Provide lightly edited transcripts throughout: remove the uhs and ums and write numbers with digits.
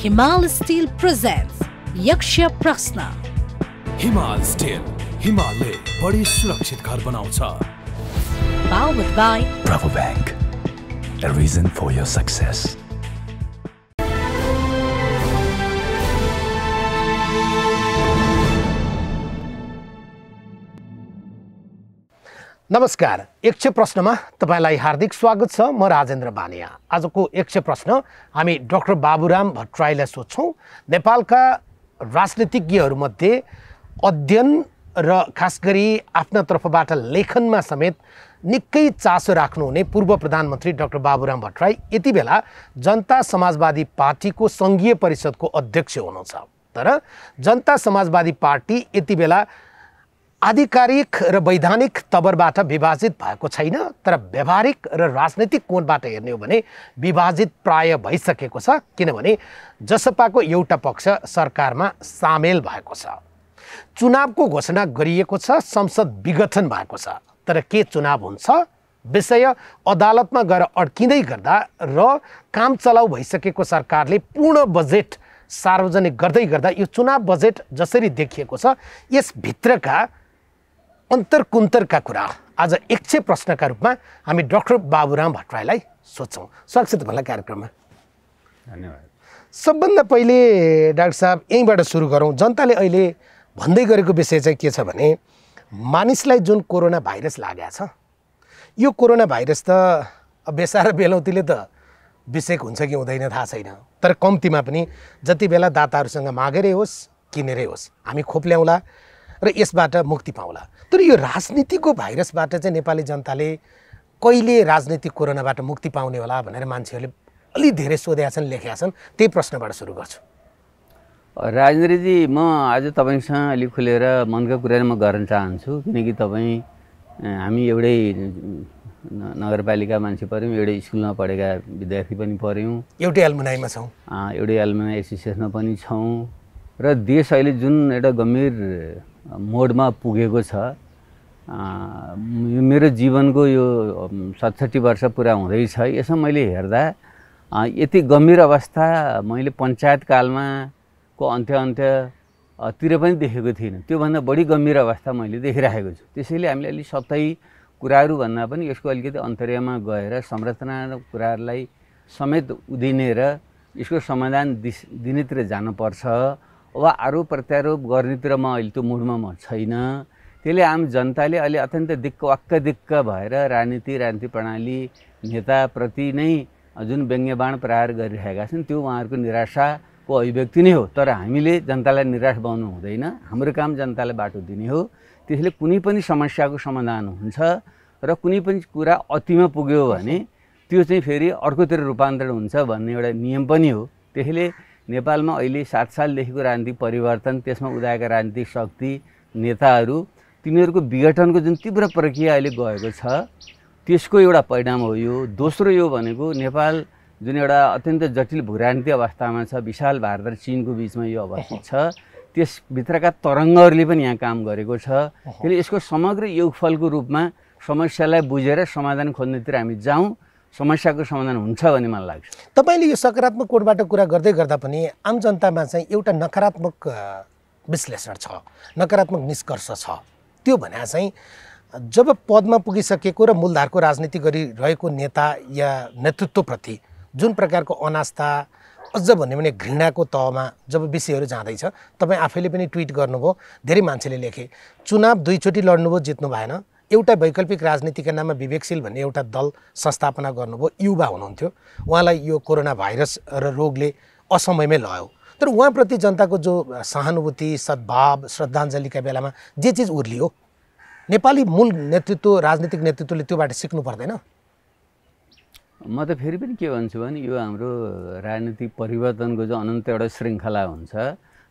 हिमाल still presents यक्ष प्रश्न। हिमाल स्टिल, हिमालले बढी सुरक्षित घर बनाउँछ। Powered by Bravo Bank, a reason for your success. नमस्कार, यक्ष प्रश्नमा तपाईलाई हार्दिक स्वागत छ। म राजेन्द्र बानिया। आजको यक्ष प्रश्न हामी डाक्टर बाबुराम भट्टराईलाई सोध्छौं। नेपालका राजनीतिज्ञहरूमध्ये अध्ययन र खास गरी आफ्ना तर्फबाट लेखनमा समेत निकै चासो राख्नुहुने पूर्व प्रधानमन्त्री डाक्टर बाबुराम भट्टराई यति बेला जनता समाजवादी पार्टीको संघीय परिषदको अध्यक्ष हुनुहुन्छ। तर जनता समाजवादी पार्टी यति बेला आधिकारिक र वैधानिक तवरबाट विभाजित भएको छैन, तर व्यावहारिक र राजनीतिक कोणबाट हेर्ने हो भने विभाजित प्राय भइसकेको छ। किनभने जसपाको एउटा पक्ष सरकारमा सामेल भएको छ। चुनावको घोषणा गरिएको छ, संसद विघटन भएको छ। तर के चुनाव हुन्छ विषय अदालतमा गएर अड्किँदै गर्दा र काम चलाउ भइसकेको सरकारले पूर्ण बजेट सार्वजनिक गर्दै गर्दा यो चुनाव बजेट जसरी देखिएको छ यसभित्रका अन्तरकुन्तरका कुरा आज यक्ष प्रश्नका रूपमा हामी डाक्टर बाबुराम भट्टराईलाई सोध्छौँ। स्वागत छ तपाईँलाई कार्यक्रममा। धन्यवाद। सबभन्दा पहिले डाक्टर साहब यहीँबाट सुरु गरौँ। जनताले अहिले भन्दै गरेको विषय चाहिँ के छ भने मानिसलाई जुन कोरोना भाइरस लागेको छ यो कोरोना भाइरस त बेसार बेलौतीले त विषेक हुन्छ कि हुँदैन थाहा छैन, तर कम्तीमा पनि जति बेला दाताहरूसँग मागेरै होस् किनेरै होस् हामी खोप ल्याउँला र यसबाट मुक्ति पाउँला। तर यो राजनीतिको भाइरसबाट चाहिँ नेपाली जनताले कहिले राजनीतिक कोरोनाबाट मुक्ति पाउने होला भनेर मान्छेहरूले अलि धेरै सोधेका छन्, लेखेका छन्। त्यही प्रश्नबाट सुरु गर्छु। राजेन्द्रजी, म आज तपाईँसँग अलिक खुलेर मनका कुरा म गर्न चाहन्छु। किनकि तपाईँ हामी एउटै नगरपालिका मान्छे पऱ्यौँ, एउटै स्कुलमा पढेका विद्यार्थी पनि पऱ्यौँ, एउटै एल्मुनाईमा छौँ, एउटै एल्मुनाई एसोसिएसनमा पनि छौँ। र देश अहिले जुन एउटा गम्भीर मोडमा पुगेको छ, मेरो जीवनको यो 67 वर्ष पुरा हुँदैछ, यसमा मैले हेर्दा यति गम्भीर अवस्था मैले पञ्चायत कालमा को अन्त्यतिर पनि देखेको थिइनँ। त्योभन्दा बढी गम्भीर अवस्था मैले देखिरहेको छु। त्यसैले हामीले अलिक सतही कुराहरू भन्दा पनि यसको अलिकति अन्तर्यमा गएर संरचना कुराहरूलाई समेत उदिनेर यसको समाधान दिनेतिर जानुपर्छ। वा आरोप प्रत्यारोप गर्नेतिर म अहिले त्यो मुडमा म छैन। त्यसले आम जनताले अहिले अत्यन्त दिक्क भएर राजनीति प्रणाली नेताप्रति नै जुन व्यङ्ग्यबाण प्रहार गरिरहेका छन् त्यो उहाँहरूको निराशाको अभिव्यक्ति नै हो। तर हामीले जनतालाई निराश बनाउनु हुँदैन, हाम्रो काम जनतालाई बाटो दिने हो। त्यसले कुनै पनि समस्याको समाधान हुन्छ र कुनै पनि कुरा अतिमा पुग्यो भने त्यो चाहिँ फेरि अर्कोतिर रूपान्तरण हुन्छ भन्ने एउटा नियम पनि हो। त्यसले नेपालमा अहिले 7 सालदेखिको राजनीतिक परिवर्तन, त्यसमा उदाएका राजनीतिक शक्ति नेताहरू, तिनीहरूको विघटनको जुन तीव्र प्रक्रिया अहिले गएको छ त्यसको एउटा परिणाम हो यो। दोस्रो यो भनेको नेपाल जुन एउटा अत्यन्त जटिल भूराजनीतिक अवस्थामा छ, विशाल भारत र चीनको बिचमा यो अवस्थित छ, त्यसभित्रका तरङ्गहरूले पनि यहाँ काम गरेको छ। त्यसले यसको समग्र योगफलको रूपमा समस्यालाई बुझेर समाधान खोज्नेतिर हामी जाउँ, समस्याको समाधान हुन्छ भन्ने मलाई लाग्छ। तपाईँले यो सकारात्मक कोणबाट कुरा गर्दै गर्दा पनि आम जनतामा चाहिँ एउटा नकारात्मक विश्लेषण छ, नकारात्मक निष्कर्ष छ। त्यो भने चाहिँ जब पदमा पुगिसकेको र मूलधारको राजनीति गरिरहेको नेता या नेतृत्वप्रति जुन प्रकारको अनास्था, अझ भन्यो भने घृणाको तहमा जब विषयहरू जाँदैछ, तपाईँ आफैले पनि ट्विट गर्नुभयो, धेरै मान्छेले लेखे चुनाव 2 चोटि लड्नुभयो, जित्नु भएन, एउटा वैकल्पिक राजनीतिका नाममा विवेकशील भन्ने एउटा दल संस्थापना गर्नुभयो, युवा हुनुहुन्थ्यो, उहाँलाई यो कोरोना भाइरस र रोगले असमयमै लयो। तर उहाँप्रति जनताको जो सहानुभूति, सद्भाव, श्रद्धाञ्जलीका बेलामा जे चिज उर्लियो, नेपाली मूल नेतृत्व, राजनीतिक नेतृत्वले त्योबाट सिक्नु पर्दैन? म त फेरि पनि के भन्छु भने यो हाम्रो राजनीतिक परिवर्तनको जो अनन्त एउटा श्रृङ्खला हुन्छ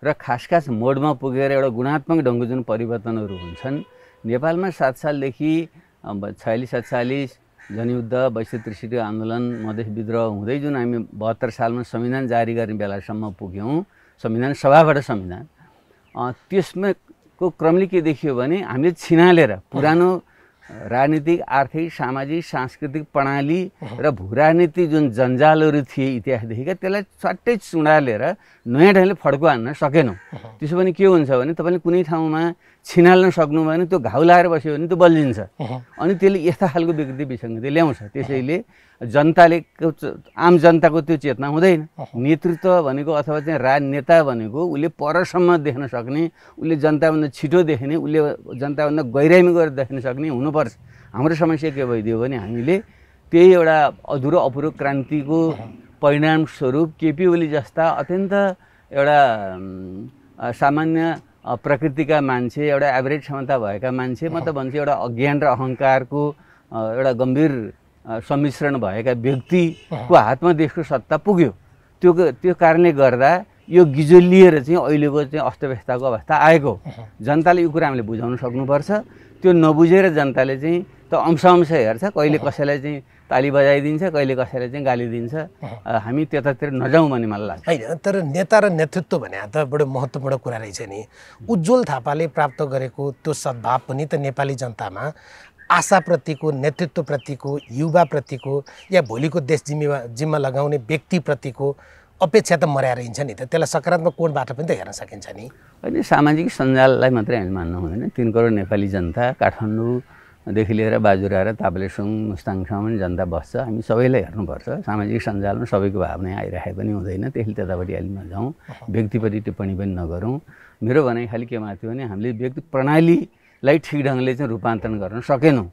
र खास मोडमा पुगेर एउटा गुणात्मक ढङ्गको जुन परिवर्तनहरू हुन्छन्, नेपालमा 7 सालदेखि 46-47 जनयुद्ध, 62-63 आन्दोलन, मधेस विद्रोह हुँदै जुन हामी 72 सालमा संविधान जारी गर्ने बेलासम्म पुग्यौँ, संविधान सभाबाट संविधान, त्यसमा को क्रमले के देखियो भने हामीले छिनालेर पुरानो राजनीतिक आर्थिक सामाजिक सांस्कृतिक प्रणाली र भूराजनीतिक जुन जन्जालहरू थिए इतिहासदेखिका त्यसलाई सट्टै चुडालेर नयाँ ढङ्गले फड्को हान्न सकेनौँ। त्यसो भने के हुन्छ भने तपाईँले कुनै ठाउँमा छिनाल्न सक्नुभयो भने त्यो घाउ लाएर बस्यो भने त्यो बल्झिन्छ अनि त्यसले यस्ता खालको विकृति विसङ्गति ल्याउँछ। त्यसैले जनताले आम जनताको त्यो चेतना हुँदैन। नेतृत्व भनेको अथवा चाहिँ राजनेता भनेको उसले परसम्म देख्न सक्ने, उसले जनताभन्दा छिटो देख्ने, उसले जनताभन्दा गहिराइमा गएर देख्न सक्ने हुनुपर्छ। हाम्रो समस्या के भइदियो भने हामीले त्यही एउटा अधुरो अपुरो क्रान्तिको परिणामस्वरूप केपी ओली जस्ता अत्यन्त एउटा सामान्य प्रकृतिका मान्छे, एउटा एभरेज क्षमता भएका मान्छे, म त भन्छु एउटा अज्ञान र अहङ्कारको एउटा गम्भीर सम्मिश्रण भएका व्यक्तिको हातमा देशको सत्ता पुग्यो। त्यो कारणले गर्दा यो गिजोलिएर चाहिँ अहिलेको चाहिँ अस्तव्यस्तको अवस्था आएको। जनताले यो कुरा हामीले बुझाउन सक्नुपर्छ। त्यो नबुझेर जनताले चाहिँ त अंश हेर्छ, कहिले कसैलाई चाहिँ ताली बजाइदिन्छ, कहिले कसैलाई चाहिँ गाली दिन्छ। हामी त्यतातिर नजाउँ भन्ने मलाई लाग्छ। होइन, तर नेता र नेतृत्व भने त बडो महत्त्वपूर्ण कुरा रहेछ नि। उज्जवल थापाले प्राप्त गरेको त्यो सद्भाव पनि त नेपाली जनतामा आशाप्रतिको, नेतृत्वप्रतिको, युवाप्रतिको या भोलिको देश जिम्मा लगाउने व्यक्तिप्रतिको अपेक्षा त मर्याएर हिँड्छ नि त। त्यसलाई सकारात्मक कोणबाट पनि त हेर्न सकिन्छ नि। होइन, सामाजिक सञ्जाललाई मात्रै हामीले मान्नु हुँदैन। 3 करोड नेपाली जनता, काठमाडौँदेखि लिएर बाजुरा र ताप्लेजुङ मुस्ताङसम्म पनि जनता बस्छ। हामी सबैलाई हेर्नुपर्छ। सामाजिक सञ्जालमा सबैको भावना आइराखे पनि हुँदैन। त्यसले त्यतापट्टि अलि नजाउँ, व्यक्तिपट्टि टिप्पणी पनि नगरौँ। मेरो भनाइ खालि केमा थियो भने हामीले व्यक्ति प्रणालीलाई ठिक ढङ्गले चाहिँ रूपान्तरण गर्न सकेनौँ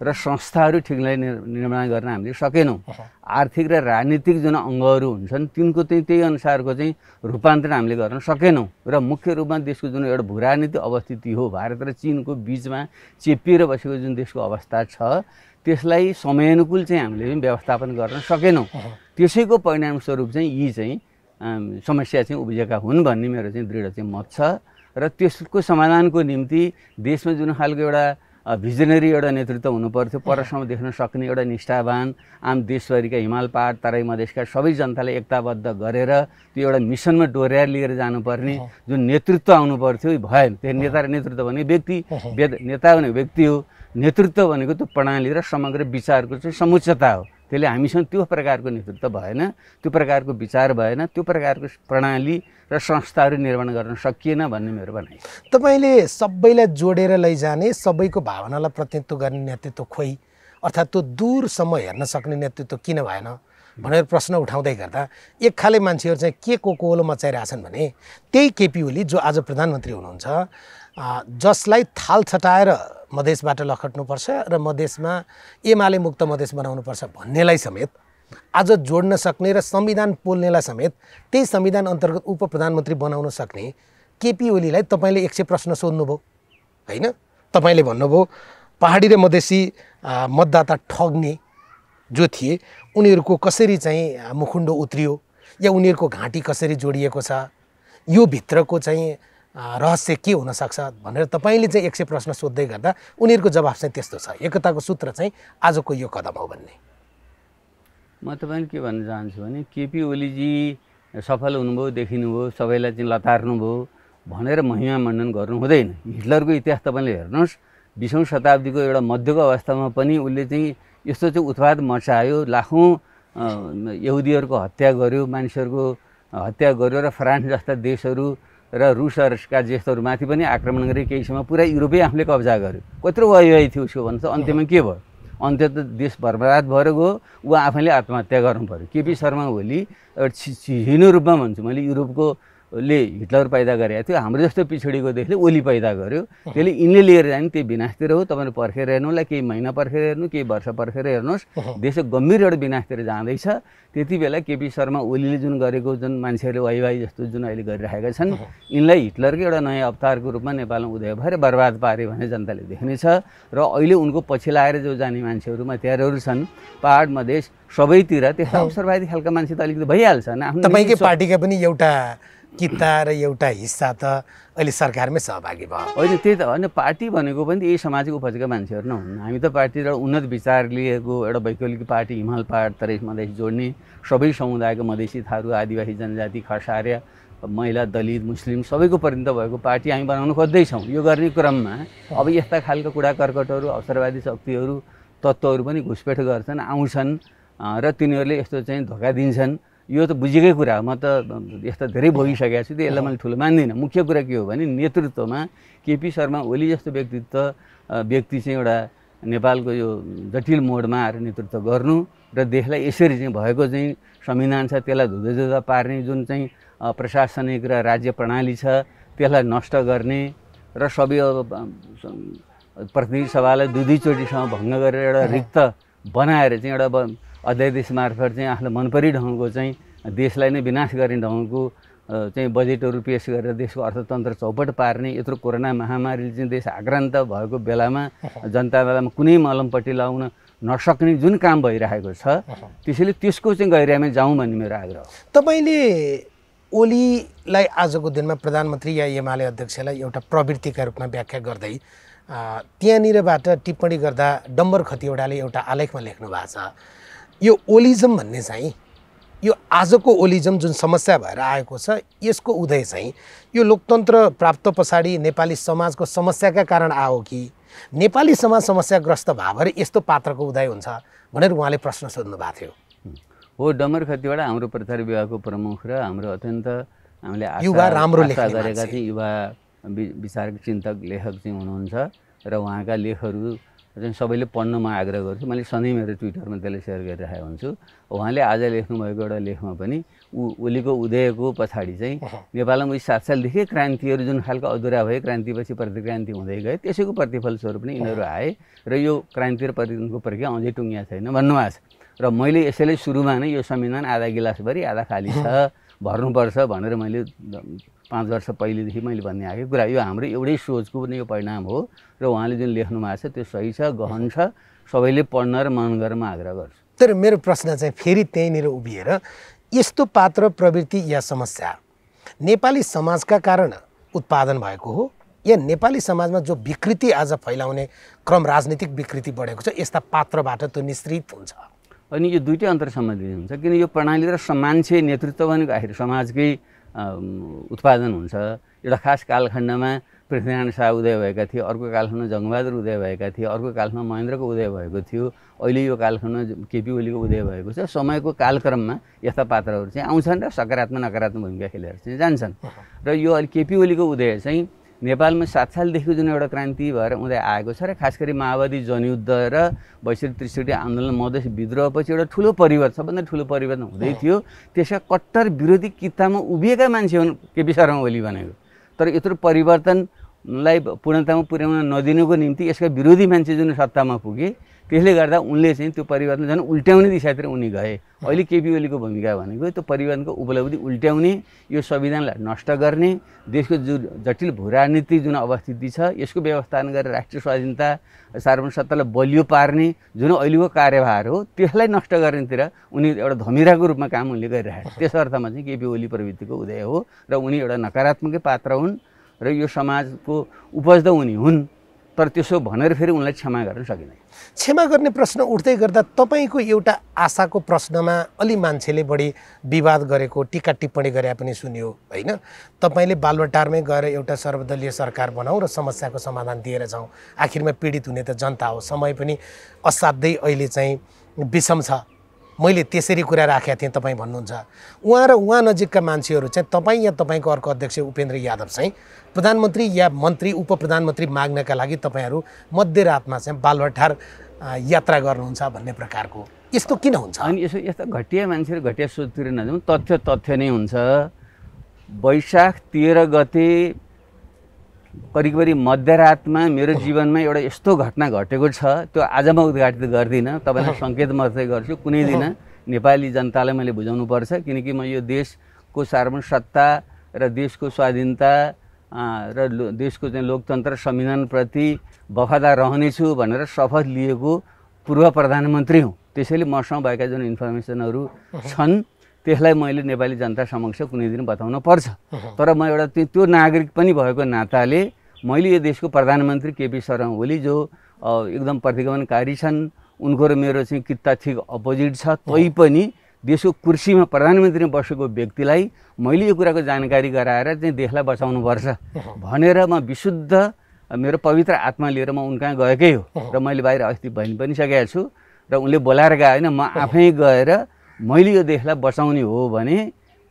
र संस्थाहरू ठिकलाई निर्माण गर्न हामीले सकेनौँ। आर्थिक र राजनीतिक जुन अङ्गहरू हुन्छन् तिनको चाहिँ त्यही अनुसारको चाहिँ रूपान्तरण हामीले गर्न सकेनौँ र मुख्य रूपमा देशको जुन एउटा भूराजनीतिक अवस्थिति हो, भारत र चीनको बिचमा चेपिएर बसेको जुन देशको अवस्था छ त्यसलाई समयानुकूल चाहिँ हामीले व्यवस्थापन गर्न सकेनौँ। त्यसैको परिणामस्वरूप चाहिँ यी चाहिँ समस्या चाहिँ उब्जेका हुन् भन्ने मेरो चाहिँ दृढ चाहिँ मत छ। र त्यसको समाधानको निम्ति देशमा जुन खालको एउटा भिजनरी एउटा नेतृत्व हुनुपर्थ्यो, परसम्म देख्न सक्ने एउटा निष्ठावान आम देशभरिका हिमाल पहाड तराई मधेसका सबै जनतालाई एकताबद्ध गरेर त्यो एउटा मिसनमा डोर्याएर लिएर जानुपर्ने जुन नेतृत्व आउनु पर्थ्यो भएन। त्यो नेता र नेतृत्व भने व्यक्ति, नेता भनेको व्यक्ति हो, नेतृत्व भनेको त्यो प्रणाली र समग्र विचारको चाहिँ समुच्चता हो। त्यसले हामीसँग त्यो प्रकारको नेतृत्व भएन, त्यो प्रकारको विचार भएन, त्यो प्रकारको प्रणाली र संस्थाहरू निर्माण गर्न सकिएन भन्ने मेरो भनाइ। तपाईँले सबैलाई जोडेर लैजाने, सबैको भावनालाई प्रतिनिधित्व गर्ने नेतृत्व खोइ, अर्थात् त्यो दूरसम्म हेर्न सक्ने नेतृत्व किन भएन भनेर प्रश्न उठाउँदै गर्दा एक खाले मान्छेहरू चाहिँ के कोलो मचाइरहेछन् भने त्यही केपी ओली जो आज प्रधानमन्त्री हुनुहुन्छ, जसलाई थाल छटाएर मधेसबाट लखट्नुपर्छ र मधेसमा एमाले मुक्त मधेस बनाउनुपर्छ भन्नेलाई समेत आज जोड्न सक्ने र संविधान पोल्नेलाई समेत त्यही संविधान अन्तर्गत उप प्रधानमन्त्री बनाउन सक्ने केपी ओलीलाई तपाईँले 100 प्रश्न सोध्नुभयो होइन? तपाईँले भन्नुभयो पहाडी र मधेसी मतदाता ठग्ने जो थिए उनीहरूको कसरी चाहिँ मुखुन्डो उत्रियो या उनीहरूको घाँटी कसरी जोडिएको छ, यो भित्रको चाहिँ रहस्य के हुनसक्छ भनेर तपाईँले चाहिँ 100 प्रश्न सोध्दै गर्दा उनीहरूको जवाफ चाहिँ त्यस्तो छ। एकताको सूत्र चाहिँ आजको यो कदम हो भन्ने। म तपाईँले के भन्न चाहन्छु भने केपी ओलीजी सफल हुनुभयो, देखिनुभयो, सबैलाई चाहिँ लतार्नुभयो भनेर महिमा मण्डन गर्नु हुँदैन। हिटलरको इतिहास तपाईँले हेर्नुहोस्, 20औं शताब्दीको एउटा मध्यको अवस्थामा पनि उसले चाहिँ यस्तो चाहिँ उत्पाद मचायो, लाखौँ यहुदीहरूको हत्या गर्यो, मानिसहरूको हत्या गर्यो र फ्रान्स जस्ता देशहरू र रुसहरूका देशहरूमाथि पनि आक्रमण गरे। केही समय पुरा युरोपै आफूले कब्जा गर्यो। कत्रो वायुवाही थियो उसको भन्छ, अन्त्यमा के भयो? अन्त्य त देश बर्बाद भएर गयो, ऊ आफैले आत्महत्या गर्नु पऱ्यो। केपी शर्मा ओली एउटा हिनो रूपमा भन्छु मैले, युरोपको ले हिटलर पैदा गरेको थियो, हाम्रो जस्तो पिछडिको देशले ओली पैदा गर्यो। त्यसले यिनले लिएर जाने त्यही विनाशतिर हो। तपाईँले पर्खेर हेर्नुलाई केही महिना पर्खेर हेर्नु, केही वर्ष पर्खेर हेर्नुहोस्, देश गम्भीर एउटा विनाशतिर जाँदैछ। त्यति बेला केपी शर्मा ओलीले जुन गरेको, जुन मान्छेहरूले वाइवाई जस्तो जुन अहिले गरिरहेका छन्, यिनलाई हिटलरकै एउटा नयाँ अवतारको रूपमा नेपालमा उदय भएर बर्बाद पारे भने जनताले देख्नेछ। र अहिले उनको पछि लागेर जो जाने मान्छेहरू माथिहरू छन्, पहाड मधेस सबैतिर त्यस्ता अवसरवादी खालका मान्छे त अलिकति भइहाल्छ। तपाईँकै पार्टीका पनि एउटा किता र एउटा हिस्सा त अहिले सरकारमै सहभागी भयो होइन? त्यही त होइन, पार्टी भनेको पनि यही सामाजिक उपजका मान्छेहरू नै हुन्। हामी त पार्टी एउटा उन्नत विचार लिएको एउटा वैकल्पिक पार्टी, हिमाल पहाड तराई मधेस जोड्ने, सबै समुदायको मधेसी, थारू, आदिवासी जनजाति, खसार्य महिला, दलित, मुस्लिम सबैको प्रतिनिधित्व भएको पार्टी हामी बनाउन खोज्दैछौँ। यो गर्ने क्रममा अब यस्ता खालका कुरा कर्कटहरू, अवसरवादी शक्तिहरू, तत्त्वहरू पनि घुसपेठ गर्छन्, आउँछन् र तिनीहरूले यस्तो चाहिँ धोका दिन्छन्। यो त बुझेकै कुरा हो। म त यस्ता धेरै भोगिसकेको छु, त्यसलाई मैले ठुलो मान्दिनँ। मुख्य कुरा के हो भने नेतृत्वमा केपी शर्मा ओली जस्तो व्यक्ति चाहिँ एउटा नेपालको यो जटिल मोडमा आएर नेतृत्व गर्नु र देशलाई यसरी चाहिँ भएको चाहिँ संविधान छ त्यसलाई धुँदा पार्ने जुन चाहिँ प्रशासनिक र राज्य प्रणाली छ त्यसलाई नष्ट गर्ने र सबै प्रतिनिधि सभालाई दुईचोटिसम्म भङ्ग गरेर एउटा रिक्त बनाएर चाहिँ एउटा अध्यादेश मार्फत चाहिँ आफूलाई मनपरी ढङ्गको चाहिँ देशलाई नै विनाश गर्ने ढङ्गको चाहिँ बजेटहरू पेश गरेर देशको अर्थतन्त्र चौपट पार्ने, यत्रो कोरोना महामारीले चाहिँ देश आक्रान्त भएको बेलामा जनता बेलामा कुनै मलमपट्टि लाउन नसक्ने जुन काम भइरहेको छ, त्यसैले त्यसको चाहिँ गहिराइमा जाउँ भन्ने मेरो आग्रह हो। तपाईँले ओलीलाई आजको दिनमा प्रधानमन्त्री या एमाले अध्यक्षलाई एउटा प्रवृत्तिका रूपमा व्याख्या गर्दै त्यहाँनिरबाट टिप्पणी गर्दा डम्बर खतिवडाले एउटा आलेखमा लेख्नु भएको छ, यो ओलिजम भन्ने चाहिँ यो आजको ओलिजम जुन समस्या भएर आएको छ यसको उदय चाहिँ यो लोकतन्त्र प्राप्त पछाडि नेपाली समाजको समस्याका कारण आयो कि नेपाली समाज समस्याग्रस्त भएर यस्तो पात्रको उदय हुन्छ भनेर उहाँले प्रश्न सोध्नु भएको थियो। हो, डम्बर खतिवडा हाम्रो प्रचार विभागको प्रमुख र हाम्रो अत्यन्त हामीले युवा राम्रो आशा गरेका चाहिँ युवा विचारक चिन्तक लेखक चाहिँ हुनुहुन्छ र उहाँका लेखहरू चाहिँ सबैले पढ्न म आग्रह गर्छु। मैले सधैँ मेरो ट्विटरमा त्यसलाई सेयर गरिरहेको हुन्छु। उहाँले आज लेख्नुभएको एउटा लेखमा पनि ओलीको उदयको पछाडि चाहिँ नेपालमा 7 सालदेखि क्रान्तिहरू जुन खालको अधुरा भए, क्रान्तिपछि प्रतिक्रान्ति हुँदै गए, त्यसैको प्रतिफल स्वरूप पनि यिनीहरू आए र यो क्रान्ति र परिवर्तनको प्रक्रिया अझै टुङ्गिया छैन भन्नुभएको छ। र मैले यसैले सुरुमा नै यो संविधान आधा गिलासभरि आधा खाली छ, भर्नुपर्छ भनेर मैले 5 वर्ष पहिलेदेखि मैले भन्ने आएको कुरा। यो हाम्रो एउटै सोचको पनि यो परिणाम हो र उहाँले जुन लेख्नु भएको छ त्यो सही छ, गहन छ, सबैले पढ्न र मनन गर्न म आग्रह गर्छु। तर मेरो प्रश्न चाहिँ फेरि त्यहीँनिर उभिएर यस्तो पात्र प्रवृत्ति या समस्या नेपाली समाजका कारण उत्पादन भएको हो या नेपाली समाजमा जो विकृति आज फैलाउने क्रम, राजनीतिक विकृति बढेको छ, यस्ता पात्रबाट त्यो निश्चित हुन्छ? अनि यो दुईटै अन्तर सम्बन्धित हुन्छ, किन यो प्रणाली र मान्छे नेतृत्व भनेको आखिर समाजकै उत्पादन हुन्छ। एउटा खास कालखण्डमा पृथ्वीनारायण शाह उदय भएका थिए, अर्को कालखण्डमा जङ्गबहादुर उदय भएका थिए, अर्को कालखण्डमा महेन्द्रको उदय भएको थियो, अहिले यो कालखण्डमा केपी ओलीको उदय भएको छ। समयको कालक्रममा यस्ता पात्रहरू चाहिँ आउँछन् र सकारात्मक नकारात्मक भूमिका खेलेर चाहिँ जान्छन्। र यो अहिले केपी ओलीको उदय चाहिँ नेपालमा 7 सालदेखि जुन एउटा क्रान्ति भएर उदय आएको छ र खास गरी माओवादी जनयुद्ध र वैश्विक 63 आन्दोलन, मधेस विद्रोहपछि एउटा ठुलो परिवर्तन, सबभन्दा ठुलो परिवर्तन हुँदै थियो। त्यसका कट्टर विरोधी कितामा उभिएका मान्छे हुन् केपी शर्मा ओली भनेको। तर यत्रो परिवर्तनलाई पूर्णतामा पुर्याउन नदिनुको निम्ति यसका विरोधी मान्छे जुन सत्तामा पुगे, त्यसले गर्दा उनले चाहिँ त्यो परिवर्तन झन् उल्ट्याउने दिशातिर उनी गए। अहिले केपी ओलीको भूमिका भनेको त्यो परिवर्तनको उपलब्धि उल्ट्याउने, यो संविधानलाई नष्ट गर्ने, देशको जुन जटिल भूराजनीतिक जुन अवस्थिति छ यसको व्यवस्थापन गरेर राष्ट्रिय स्वाधीनता, सार्वभौम सत्तालाई बलियो पार्ने जुन अहिलेको कार्यभार हो त्यसलाई नष्ट गर्नेतिर उनी एउटा धमिराको रूपमा काम उनले गरिरहेको छ। त्यस अर्थमा चाहिँ केपी ओली प्रवृत्तिको उदय हो र उनी एउटा नकारात्मक पात्र हुन् र यो समाजको उपज उनी हुन्। तर त्यसो भनेर फेरि उनलाई क्षमा गर्न सकिँदैन। क्षमा गर्ने प्रश्न उठ्दै गर्दा तपाईँको एउटा आशाको प्रश्नमा अलि मान्छेले बढी विवाद गरेको, टिका टिप्पणी गरे पनि सुनियो होइन? तपाईँले बालुवाटारमै गएर एउटा सर्वदलीय सरकार बनाऊ र समस्याको समाधान दिएर जाउँ, आखिरमा पीडित हुने त जनता हो, समय पनि असाध्यै अहिले चाहिँ विषम छ, मैले त्यसरी कुरा राखेका थिएँ तपाईँ भन्नुहुन्छ। उहाँ र उहाँ नजिकका मान्छेहरू चाहिँ तपाईँ या तपाईँको अर्को अध्यक्ष उपेन्द्र यादव चाहिँ प्रधानमन्त्री या मन्त्री उपप्रधानमन्त्री माग्नका लागि तपाईँहरू मध्यरातमा चाहिँ बालुवाटार यात्रा गर्नुहुन्छ भन्ने प्रकारको यस्तो किन हुन्छ? अनि यसो यस्ता घटिया मान्छेहरू घटिया सोचतिर नजाउँ, तथ्य नै हुन्छ। वैशाख 13 गते करिब मध्यरातमा मेरो जीवनमा एउटा यस्तो घटना घटेको छ, त्यो आज म उद्घाटित गर्दिनँ, तपाईँलाई सङ्केत मात्रै गर्छु। कुनै दिन नेपाली जनतालाई मैले बुझाउनु पर्छ, किनकि म यो देशको सार्वभौम सत्ता र देशको स्वाधीनता र देशको चाहिँ लोकतन्त्र संविधानप्रति वफादार रहनेछु भनेर शपथ लिएको पूर्व प्रधानमन्त्री हुँ। त्यसैले मसँग भएका जुन इन्फर्मेसनहरू छन् त्यसलाई मैले नेपाली जनता समक्ष कुनै दिन बताउन पर्छ। तर म एउटा त्यो नागरिक पनि भएको नाताले मैले यो देशको प्रधानमन्त्री केपी शर्मा ओली जो एकदम प्रतिगमनकारी छन्, उनको र मेरो चाहिँ किता ठिक अपोजिट छ, तै पनि देशको कुर्सीमा प्रधानमन्त्रीमा बसेको व्यक्तिलाई मैले यो कुराको जानकारी गराएर चाहिँ देशलाई बचाउनुपर्छ भनेर म विशुद्ध मेरो पवित्र आत्मा लिएर म उनकहाँ गएकै हो र मैले बाहिर अस्ति भनि पनि सकेको छु र उनले बोलाएर गएन म आफै गएर मैले यो देशलाई बचाउने हो भने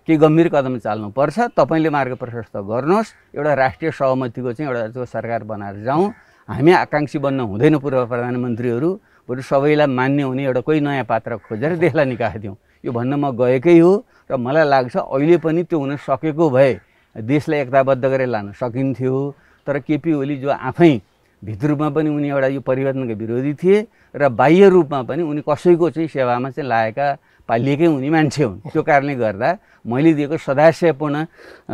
के गम्भीर कदम चाल्नुपर्छ तपाईँले मार्ग प्रशस्त गर्नुहोस् एउटा राष्ट्रिय सहमतिको चाहिँ एउटा सरकार बनाएर जाउँ हामी आकाङ्क्षी बन्न हुँदैन पूर्व प्रधानमन्त्रीहरू बरु सबैलाई मान्ने हुने एउटा कोही नयाँ पात्र खोजेर देशलाई निकालिदिउँ यो भन्न म गएकै हो र मलाई लाग्छ अहिले पनि त्यो हुन सकेको भए देशलाई एकताबद्ध गरेर लान सकिन्थ्यो तर केपी ओली जो आफै भित्र रूपमा पनि उनी एउटा यो परिवर्तनका विरोधी थिए र बाह्य रूपमा पनि उनी कसैको चाहिँ सेवामा चाहिँ लागेका पालिएकै उनी मान्छे हुन् त्यो कारणले गर्दा मैले दिएको सदास्यपूर्ण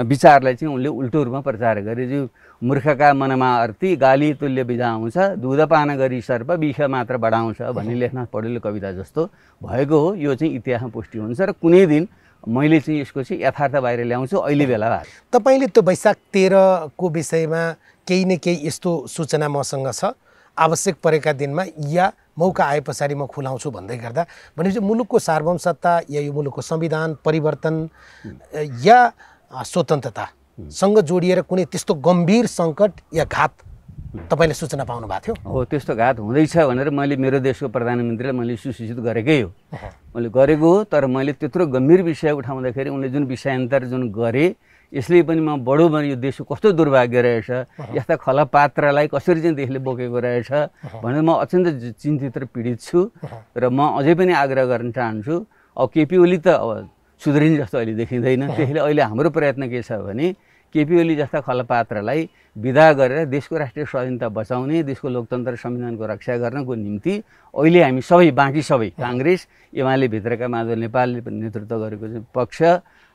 विचारलाई चाहिँ उनले उल्टो रूपमा प्रचार गरे जो मूर्खका मनमा अर्थी गाली तुल्य बिदा आउँछ दुध पान गरी सर्प विष मात्र बढाउँछ भन्ने लेखनाथ पौडेलको कविता जस्तो भएको हो यो चाहिँ इतिहासमा पुष्टि हुन्छ र कुनै दिन मैले चाहिँ यसको चाहिँ यथार्थ बाहिर ल्याउँछु अहिले बेला तपाईँले त्यो वैशाख 13 को विषयमा केही न केही यस्तो सूचना मसँग छ आवश्यक परेका दिनमा या मौका आए पछाडि म खुलाउँछु भन्दै गर्दा भनेपछि मुलुकको सार्वभौमसत्ता या यो मुलुकको संविधान परिवर्तन या स्वतन्त्रतासँग जोडिएर कुनै त्यस्तो गम्भीर सङ्कट या घात तपाईँले सूचना पाउनु भएको थियो? हो त्यस्तो घात हुँदैछ भनेर मैले मेरो देशको प्रधानमन्त्रीलाई मैले सूचित गरेकै हो मैले गरेको हो तर मैले त्यत्रो गम्भीर विषय उठाउँदाखेरि उनले जुन विषयान्तर जुन गरे यसले पनि म बडो यो देशको कस्तो दुर्भाग्य रहेछ यस्ता खलपात्रलाई कसरी चाहिँ देशले बोकेको रहेछ भनेर म अत्यन्त चिन्तित र पीडित छु र म अझै पनि आग्रह गर्न चाहन्छु अब केपी ओली त अब सुध्रिने जस्तो अहिले देखिँदैन त्यसैले अहिले हाम्रो प्रयत्न के छ भने केपी ओली जस्ता खलपात्रलाई विदा गरेर देशको राष्ट्रिय स्वाधीनता बचाउने देशको लोकतन्त्र संविधानको रक्षा गर्नको निम्ति अहिले हामी सबै बाँकी सबै काङ्ग्रेस एमाले भित्रका माधव नेपालले नेतृत्व गरेको चाहिँ पक्ष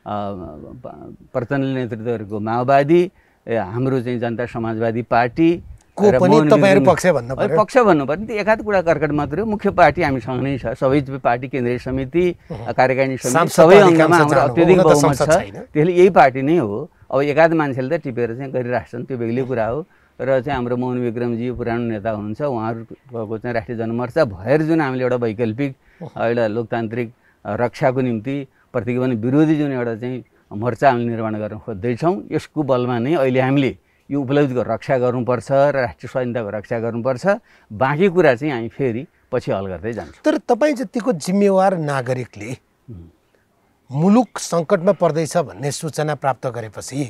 प्रचण्डले नेतृत्व गरेको माओवादी हाम्रो चाहिँ जनता समाजवादी पार्टी को पनि तपाईहरु पक्ष भन्नु पर्यो पक्ष भन्नु पर्यो त्यो एकाध कुरा कर्कट मात्रै हो मुख्य पार्टी हामीसँग नै छ सबै पार्टी केन्द्रीय समिति कार्यकारिणी समिति सबै अङ्गमा हाम्रो अत्यधिक बहुमत छ त्यसले यही पार्टी नै हो अब एकाध मान्छेले त टिपेर चाहिँ गरिराख्छन् त्यो बेग्लै कुरा हो र चाहिँ हाम्रो मोहन विक्रमजी पुरानो नेता हुनुहुन्छ उहाँहरूको चाहिँ राष्ट्रिय जनमोर्चा भएर जुन हामीले एउटा वैकल्पिक एउटा लोकतान्त्रिक रक्षाको निम्ति प्रतिगमन विरोधी जुन एउटा चाहिँ मोर्चा हामीले निर्माण गर्न खोज्दैछौँ यसको बलमा नै अहिले हामीले यो उपलब्धिको रक्षा गर्नुपर्छ र राष्ट्रिय स्वाधीनताको रक्षा गर्नुपर्छ बाँकी कुरा चाहिँ हामी फेरि पछि हल गर्दै जान्छौँ तर तपाईँ जतिको जिम्मेवार नागरिकले मुलुक सङ्कटमा पर्दैछ भन्ने सूचना प्राप्त गरेपछि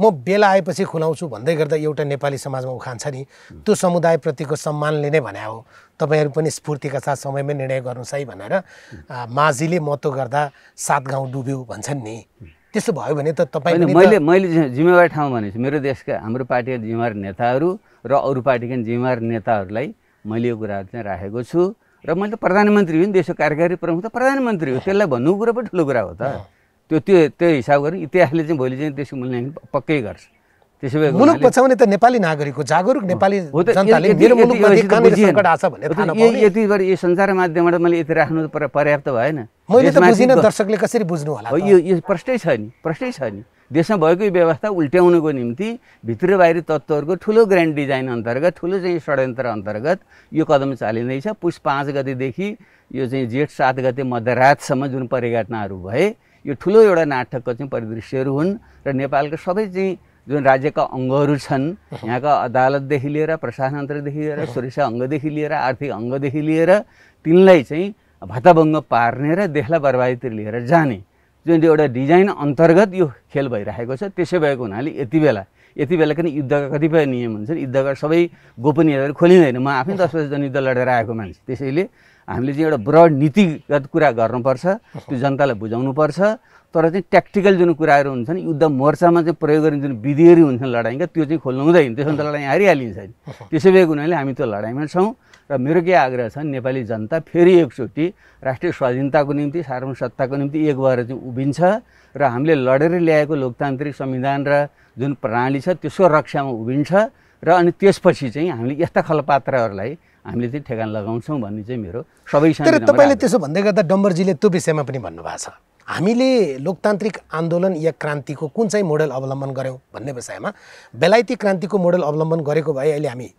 म बेला आएपछि खुलाउँछु भन्दै गर्दा एउटा नेपाली समाजमा उखान छ नि त्यो समुदायप्रतिको सम्मानले नै भने हो तपाईँहरू पनि स्फूर्तिका साथ समयमै निर्णय गर्नुहोस् है भनेर माझीले महत्त्व गर्दा 7 गाउँ डुब्यो भन्छन् नि त्यसो भयो भने त तपाईँ मैले जिम्मेवार ठाउँ भनेछु मेरो देशका हाम्रो पार्टीका जिम्मेवार नेताहरू र अरू पार्टीका जिम्मेवार नेताहरूलाई मैले यो कुराहरू चाहिँ राखेको छु र मैले त प्रधानमन्त्री हो नि देशको कार्यकारी प्रमुख त प्रधानमन्त्री हो त्यसलाई भन्नु कुरा पनि ठुलो कुरा हो त त्यो हिसाब गरेर इतिहासले चाहिँ भोलि चाहिँ त्यसको मूल्याङ्कन पक्कै गर्छ त्यसो भए मुलुक बचाउने त नेपाली नागरिक हो जागरुक नेपाली जनताले मेरो मुलुकमा कहाँनिर सङ्कट आछ भन्ने थाहा नपाउने यति बढी यो सञ्चार माध्यमबाट मैले यति राख्नु पर्याप्त भएन मैले त बुझिन दर्शकले कसरी बुझ्नु होला यो प्रष्टै छ नि देशमा भएको व्यवस्था उल्ट्याउनको निम्ति भित्र बाहिरी तत्त्वहरूको ठुलो ग्रान्ड डिजाइन अन्तर्गत ठुलो चाहिँ षड्यन्त्र अन्तर्गत यो कदम चालिँदैछ पुस 5 गतेदेखि यो चाहिँ जेठ 7 गते मध्यरातसम्म जुन परिघटनाहरू भए यो ठुलो एउटा नाटकको चाहिँ परिदृश्यहरू हुन् र नेपालका सबै चाहिँ जुन राज्यका अङ्गहरू छन् यहाँका अदालतदेखि लिएर प्रशासनतन्त्रदेखि लिएर सुरक्षा अङ्गदेखि लिएर आर्थिक अङ्गदेखि लिएर तिनलाई चाहिँ भत्ताभङ्ग पार्ने र देशलाई बर्बादीतिर लिएर जाने जुन एउटा डिजाइन अन्तर्गत यो खेल भइरहेको छ त्यसै भएको हुनाले यति बेला पनि युद्धका कतिपय नियम हुन्छन् युद्धका सबै गोपनीयताहरू खोलिँदैन म आफै 10 वर्ष युद्ध लडेर आएको मान्छे त्यसैले हामीले चाहिँ एउटा ब्रड नीतिगत कुरा गर्नुपर्छ त्यो जनतालाई बुझाउनुपर्छ तर चाहिँ ट्याक्टिकल जुन कुराहरू हुन्छन् युद्ध मोर्चामा चाहिँ प्रयोग गर्ने जुन विधिहरू हुन्छन् लडाइँका त्यो चाहिँ खोल्नु हुँदैन त्यसमा त लडाइँ हारिहालिन्छ नि त्यसै भएको हुनाले हामी त्यो लडाइँमा छौँ र मेरो के आग्रह छ नेपाली जनता फेरि एकचोटि राष्ट्रिय स्वाधीनताको निम्ति सार्वभौमसत्ताको निम्ति एक भएर चाहिँ उभिन्छ र हामीले लडेर ल्याएको लोकतान्त्रिक संविधान र जुन प्रणाली छ त्यसको रक्षामा उभिन्छ र अनि त्यसपछि चाहिँ हामीले यस्ता खलपात्रहरूलाई हामीले चाहिँ ठेगान लगाउँछौँ भन्ने चाहिँ मेरो सबैसँग तर तपाईँले त्यसो भन्दै गर्दा डम्बरजीले त्यो विषयमा पनि भन्नुभएको छ हामीले लोकतान्त्रिक आन्दोलन या क्रान्तिको कुन चाहिँ मोडल अवलम्बन गऱ्यौँ भन्ने विषयमा बेलायती क्रान्तिको मोडल अवलम्बन गरेको भए अहिले हामी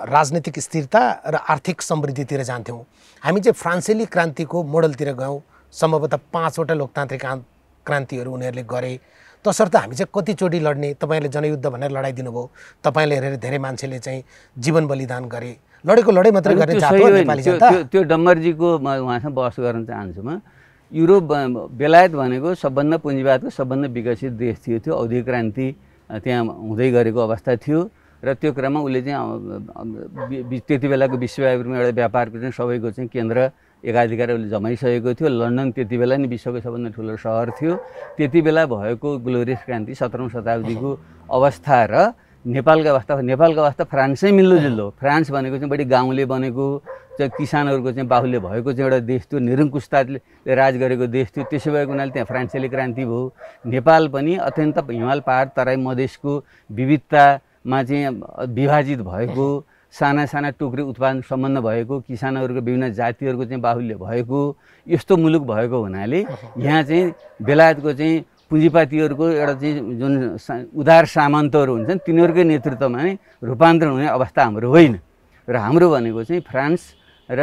राजनीतिक स्थिरता र आर्थिक समृद्धितिर जान्थ्यौँ हामी चाहिँ फ्रान्सेली क्रान्तिको मोडलतिर गयौँ सम्भवतः 5वटा लोकतान्त्रिक क्रान्तिहरू उनीहरूले गरे। तसर्थ हामी चाहिँ कतिचोटि लड्ने? तपाईँले जनयुद्ध भनेर लडाइँ दिनुभयो, तपाईँले हेरेर धेरै मान्छेले चाहिँ जीवन बलिदान गरे। लडेको लडाइँ मात्रै गर्ने जात हो नेपाली जनता। त्यो डम्बरजीको म उहाँसँग बहस गर्न चाहन्छु। म युरोप बेलायत भनेको सबभन्दा पुँजीवादको सबभन्दा विकसित देश थियो। त्यो औद्योगिक क्रान्ति त्यहाँ हुँदै गरेको अवस्था थियो र त्यो क्रममा उसले चाहिँ त्यति बेलाको विश्वव्यापीमा एउटा व्यापारको चाहिँ सबैको चाहिँ केन्द्र एकाधिकार उसले जमाइसकेको थियो। लन्डन त्यति बेला नि विश्वको सबभन्दा ठुलो सहर थियो। त्यति बेला भएको ग्लोरियस क्रान्ति 17औं शताब्दीको अवस्था र नेपालको अवस्था फ्रान्सै मिल्दोजुल्दो। फ्रान्स भनेको चाहिँ बढी गाउँले बनेको चाहिँ किसानहरूको चाहिँ बाहुल्य भएको चाहिँ एउटा देश थियो, निरङ्कुशताले राज गरेको देश थियो। त्यसो भएको हुनाले त्यहाँ फ्रान्सेली क्रान्ति भयो। नेपाल पनि अत्यन्त हिमाल पहाड तराई मधेसको विविधतामा चाहिँ विभाजित भएको, साना साना टुक्री उत्पादन सम्बन्ध भएको, किसानहरूको विभिन्न जातिहरूको चाहिँ बाहुल्य भएको यस्तो मुलुक भएको हुनाले यहाँ चाहिँ बेलायतको चाहिँ पुँजीपातीहरूको एउटा चाहिँ जुन उदार सामन्तहरू हुन्छन् तिनीहरूकै नेतृत्वमा नै रूपान्तरण हुने अवस्था हाम्रो होइन। र हाम्रो भनेको चाहिँ फ्रान्स र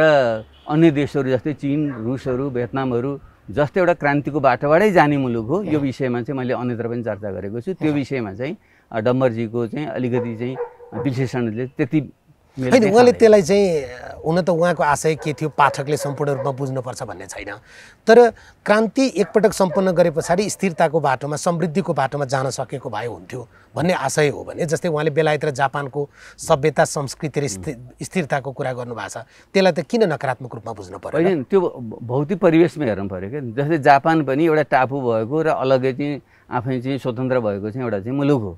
अन्य देशहरू जस्तै चीन, रुसहरू, भियतनामहरू जस्तै एउटा क्रान्तिको बाटोबाटै जाने मुलुक हो। यो विषयमा चाहिँ मैले अन्यत्र पनि चर्चा गरेको छु। त्यो विषयमा चाहिँ डम्बरजीको चाहिँ अलिकति चाहिँ विश्लेषणले त्यति होइन, उहाँले त्यसलाई चाहिँ हुन त उहाँको आशय के थियो पाठकले सम्पूर्ण रूपमा बुझ्नुपर्छ भन्ने छैन। तर क्रान्ति एकपटक सम्पन्न गरे पछाडि स्थिरताको बाटोमा समृद्धिको बाटोमा जान सकेको भए हुन्थ्यो भन्ने आशय हो भने जस्तै उहाँले बेलायत र जापानको सभ्यता संस्कृति र स्थिरताको कुरा गर्नुभएको छ, त्यसलाई त किन नकारात्मक रूपमा बुझ्नु पर्यो? होइन, त्यो भौतिक परिवेशमा हेर्नु पऱ्यो क्या। जस्तै जापान पनि एउटा टापु भएको र अलग्गै चाहिँ आफै चाहिँ स्वतन्त्र भएको चाहिँ एउटा चाहिँ मुलुक हो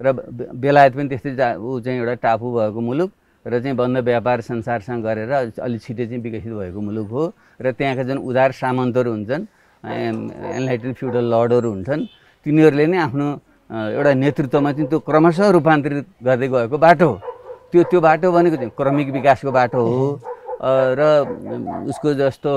र बेलायत पनि त्यस्तै ऊ चाहिँ एउटा टापु भएको मुलुक र चाहिँ बन्द व्यापार संसारसँग गरेर अलि छिटै चाहिँ विकसित भएको मुलुक हो। र त्यहाँका जुन उदार सामन्तहरू हुन्छन्, एनलाइटेन फ्युडल लर्डहरू हुन्छन्, तिनीहरूले नै आफ्नो एउटा नेतृत्वमा चाहिँ त्यो क्रमशः रूपान्तरित गर्दै गएको बाटो हो। त्यो बाटो भनेको चाहिँ क्रमिक विकासको बाटो हो र उसको जस्तो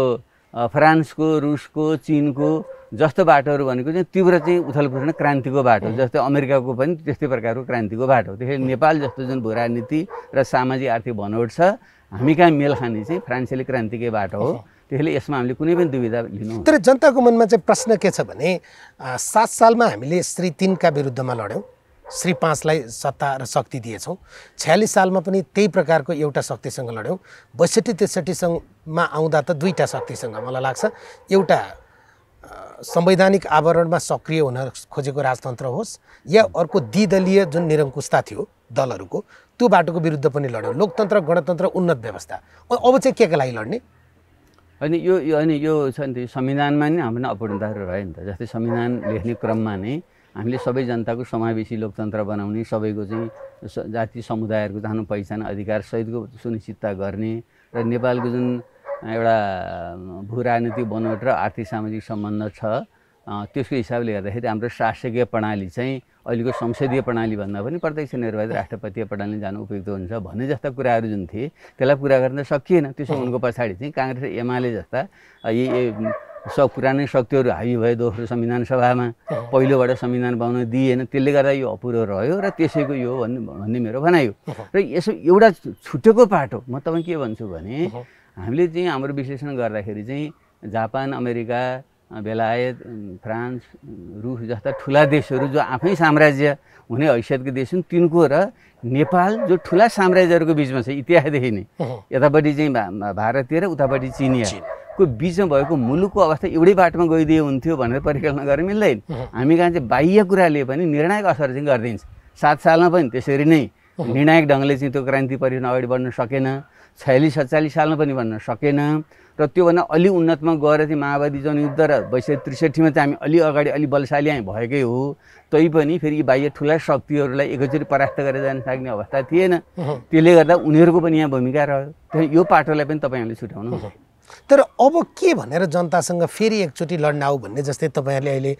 फ्रान्सको, रुसको, चिनको जस्तो बाटोहरू भनेको चाहिँ तीव्र चाहिँ उथलपुथल क्रान्तिको बाटो, जस्तै अमेरिकाको पनि त्यस्तै प्रकारको क्रान्तिको बाटो। त्यसैले नेपाल जस्तो जुन भू राजनीति र सामाजिक आर्थिक बनोट छ हामी कहाँ मेल खाने चाहिँ फ्रान्सेली क्रान्तिकै बाटो हो। त्यसैले यसमा हामीले कुनै पनि दुविधा लिनु। तर जनताको मनमा चाहिँ प्रश्न के छ भने 7 सालमा हामीले श्री 3 का विरुद्धमा लड्यौँ, श्री 5 लाई सत्ता र शक्ति दिएछौँ। 46 सालमा पनि त्यही प्रकारको एउटा शक्तिसँग लड्यौँ। 62-63मा आउँदा त दुईवटा शक्तिसँग मलाई लाग्छ, एउटा संवैधानिक आवरणमा सक्रिय हुन खोजेको राजतन्त्र होस् या अर्को द्विदलीय जुन निरङ्कुशता थियो दलहरूको, त्यो बाटोको विरुद्ध पनि लड्यौँ। लोकतन्त्र, गणतन्त्र, उन्नत व्यवस्था। अब चाहिँ के लागि लड्ने? अनि यो छ नि संविधानमा नै हाम्रो अपूर्णताहरू रह्यो नि त। जस्तै संविधान लेख्ने क्रममा नै हामीले सबै जनताको समावेशी लोकतन्त्र बनाउने, सबैको चाहिँ जाति समुदायहरूको आफ्नो पहिचान अधिकार सहितको सुनिश्चितता गर्ने र नेपालको जुन एउटा भू राजनीतिक बनोट र आर्थिक सामाजिक सम्बन्ध छ त्यसको हिसाबले हेर्दाखेरि हाम्रो शासकीय प्रणाली चाहिँ अहिलेको संसदीय प्रणालीभन्दा पनि प्रत्यक्ष निर्वाचित राष्ट्रपतीय प्रणाली जानु उपयुक्त हुन्छ भन्ने जस्ता कुराहरू जुन थिए त्यसलाई पुरा गर्न सकिएन। त्यसो हुनुको पछाडि चाहिँ काङ्ग्रेस र एमाले जस्ता यी पुरानै शक्तिहरू हावी भए दोस्रो संविधान सभामा, पहिलोबाट संविधान बनाउन दिएन, त्यसले गर्दा यो अपुरो रह्यो र त्यसैको यो भन्ने मेरो भनाइ हो। र यसो एउटा छुटेको पाटो म तपाईँ के भन्छु भने हामीले चाहिँ हाम्रो विश्लेषण गर्दाखेरि चाहिँ जापान, अमेरिका, बेलायत, फ्रान्स, रुस जस्ता ठुला देशहरू जो आफै साम्राज्य हुने हैसियतको देश हुन् तिनको र नेपाल जो ठुला साम्राज्यहरूको बिचमा छ इतिहासदेखि नै, यतापट्टि चाहिँ भारतीय र उतापट्टि चिनियाको बिचमा भएको मुलुकको अवस्था एउटै बाटोमा गइदिए हुन्थ्यो भनेर परिकल्पना गर्न मिल्दैन। हामी कहाँ चाहिँ बाह्य कुराले पनि निर्णायक असर चाहिँ गरिदिन्छ। 7 सालमा पनि त्यसरी नै निर्णायक ढङ्गले चाहिँ त्यो क्रान्ति परिवर्तन अगाडि बढ्न सकेन। 46-47 सालमा पनि बन्न सकेन र त्योभन्दा अलि उन्नतमा गएर चाहिँ माओवादी जनयुद्ध र 62-63मा चाहिँ हामी अलि अगाडि अलि बलशाली हामी भएकै हो। तैपनि फेरि यी बाह्य ठुला शक्तिहरूलाई एकैचोटि परास्त गरेर जान सक्ने अवस्था थिएन। त्यसले गर्दा उनीहरूको पनि यहाँ भूमिका रह्यो। यो पाटोलाई पनि तपाईँहरूले छुट्याउनु। तर अब के भनेर जनतासँग फेरि एकचोटि लड्न आऊ भन्ने, जस्तै तपाईँहरूले अहिले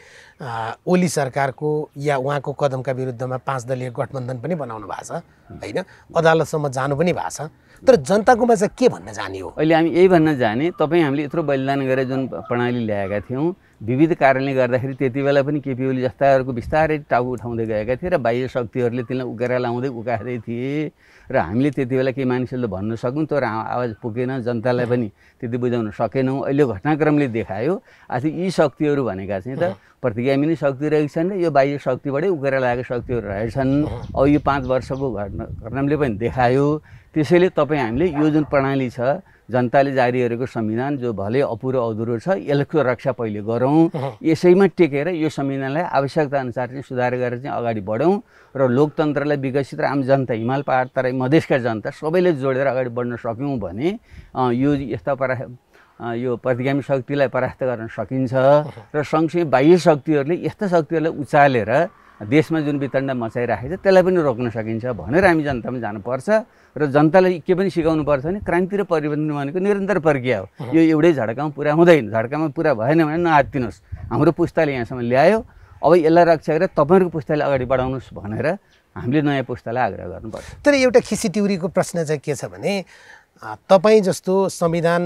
ओली सरकारको या उहाँको कदमका विरुद्धमा 5 दलीय गठबन्धन पनि बनाउनु भएको छ होइन, अदालतसम्म जानु पनि भएको छ। तर जनताकोमा चाहिँ के भन्न जाने हो? अहिले हामी यही भन्न जाने, तपाईँ हामीले यत्रो बलिदान गरेर जुन प्रणाली ल्याएका थियौँ विविध कारणले गर्दाखेरि त्यति बेला पनि केपी ओली जस्ताहरूको बिस्तारै टाउको उठाउँदै गएका थिए र बाह्य शक्तिहरूले तिनलाई उकेरा लाउँदै उकार्दै थिए र हामीले त्यति बेला केही मानिसहरूले भन्न सक्यौँ तर आवाज पुगेन, जनतालाई पनि त्यति बुझाउन सकेनौँ। अहिले घटनाक्रमले देखायो आज यी शक्तिहरू भनेका चाहिँ त प्रतिगामी नै शक्ति रहेछन् र यो बाह्य शक्तिबाटै उकेरा लागेको शक्तिहरू रहेछन्। अब यो 5 वर्षको घटनाले पनि देखायो। त्यसैले तपाईँ हामीले यो जुन प्रणाली छ जनताले जारी गरेको संविधान जो भले अपुरो अधुरो छ यसको रक्षा पहिले गरौँ, यसैमा टेकेर यो संविधानलाई आवश्यकता अनुसार चाहिँ सुधार गरेर चाहिँ अगाडि बढौँ र लोकतन्त्रलाई विकसित र आम जनता हिमाल पहाड तराई मधेसका जनता सबैले जोडेर अगाडि बढ्न सक्यौँ भने यो यस्ता यो प्रतिगामी शक्तिलाई परास्त गर्न सकिन्छ र सँगसँगै बाह्य शक्तिहरूले यस्ता शक्तिहरूलाई उचालेर देशमा जुन वितण्डा मचाइराखेको छ त्यसलाई पनि रोक्न सकिन्छ भनेर हामी जनतामा जानुपर्छ र जनतालाई के पनि सिकाउनु पर्छ भने क्रान्ति र परिवर्तन भनेको निरन्तर प्रक्रिया हो। यो एउटै झड्कामा पुरा हुँदैन, झड्कामा पुरा भएन भने नआत्तिनुहोस्। हाम्रो पुस्ताले यहाँसम्म ल्यायो, अब यसलाई रक्षा गरेर तपाईँहरूको पुस्ताले अगाडि बढाउनुहोस् भनेर हामीले नयाँ पुस्तालाई आग्रह गर्नुपर्छ। तर एउटा खिसिटिउरीको प्रश्न चाहिँ के छ भने तपाईँ जस्तो संविधान